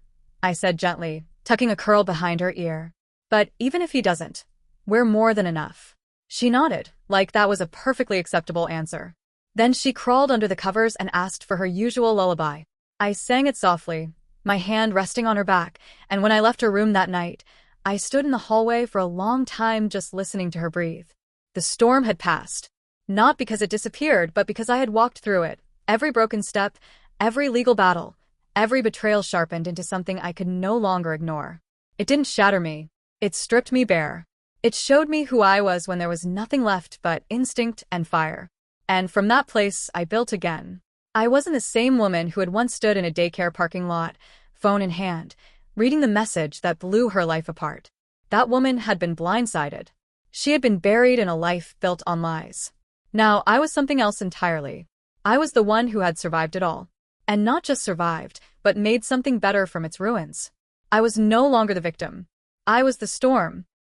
I said gently, tucking a curl behind her ear. "But even if he doesn't, we're more than enough." She nodded, like that was a perfectly acceptable answer. Then she crawled under the covers and asked for her usual lullaby. I sang it softly, my hand resting on her back, and when I left her room that night, I stood in the hallway for a long time just listening to her breathe. The storm had passed. Not because it disappeared, but because I had walked through it. Every broken step, every legal battle, every betrayal sharpened into something I could no longer ignore. It didn't shatter me. It stripped me bare. It showed me who I was when there was nothing left but instinct and fire. And from that place, I built again. I wasn't the same woman who had once stood in a daycare parking lot, phone in hand, reading the message that blew her life apart. That woman had been blindsided. She had been buried in a life built on lies. Now I was something else entirely. I was the one who had survived it all. And not just survived, but made something better from its ruins. I was no longer the victim. I was the storm,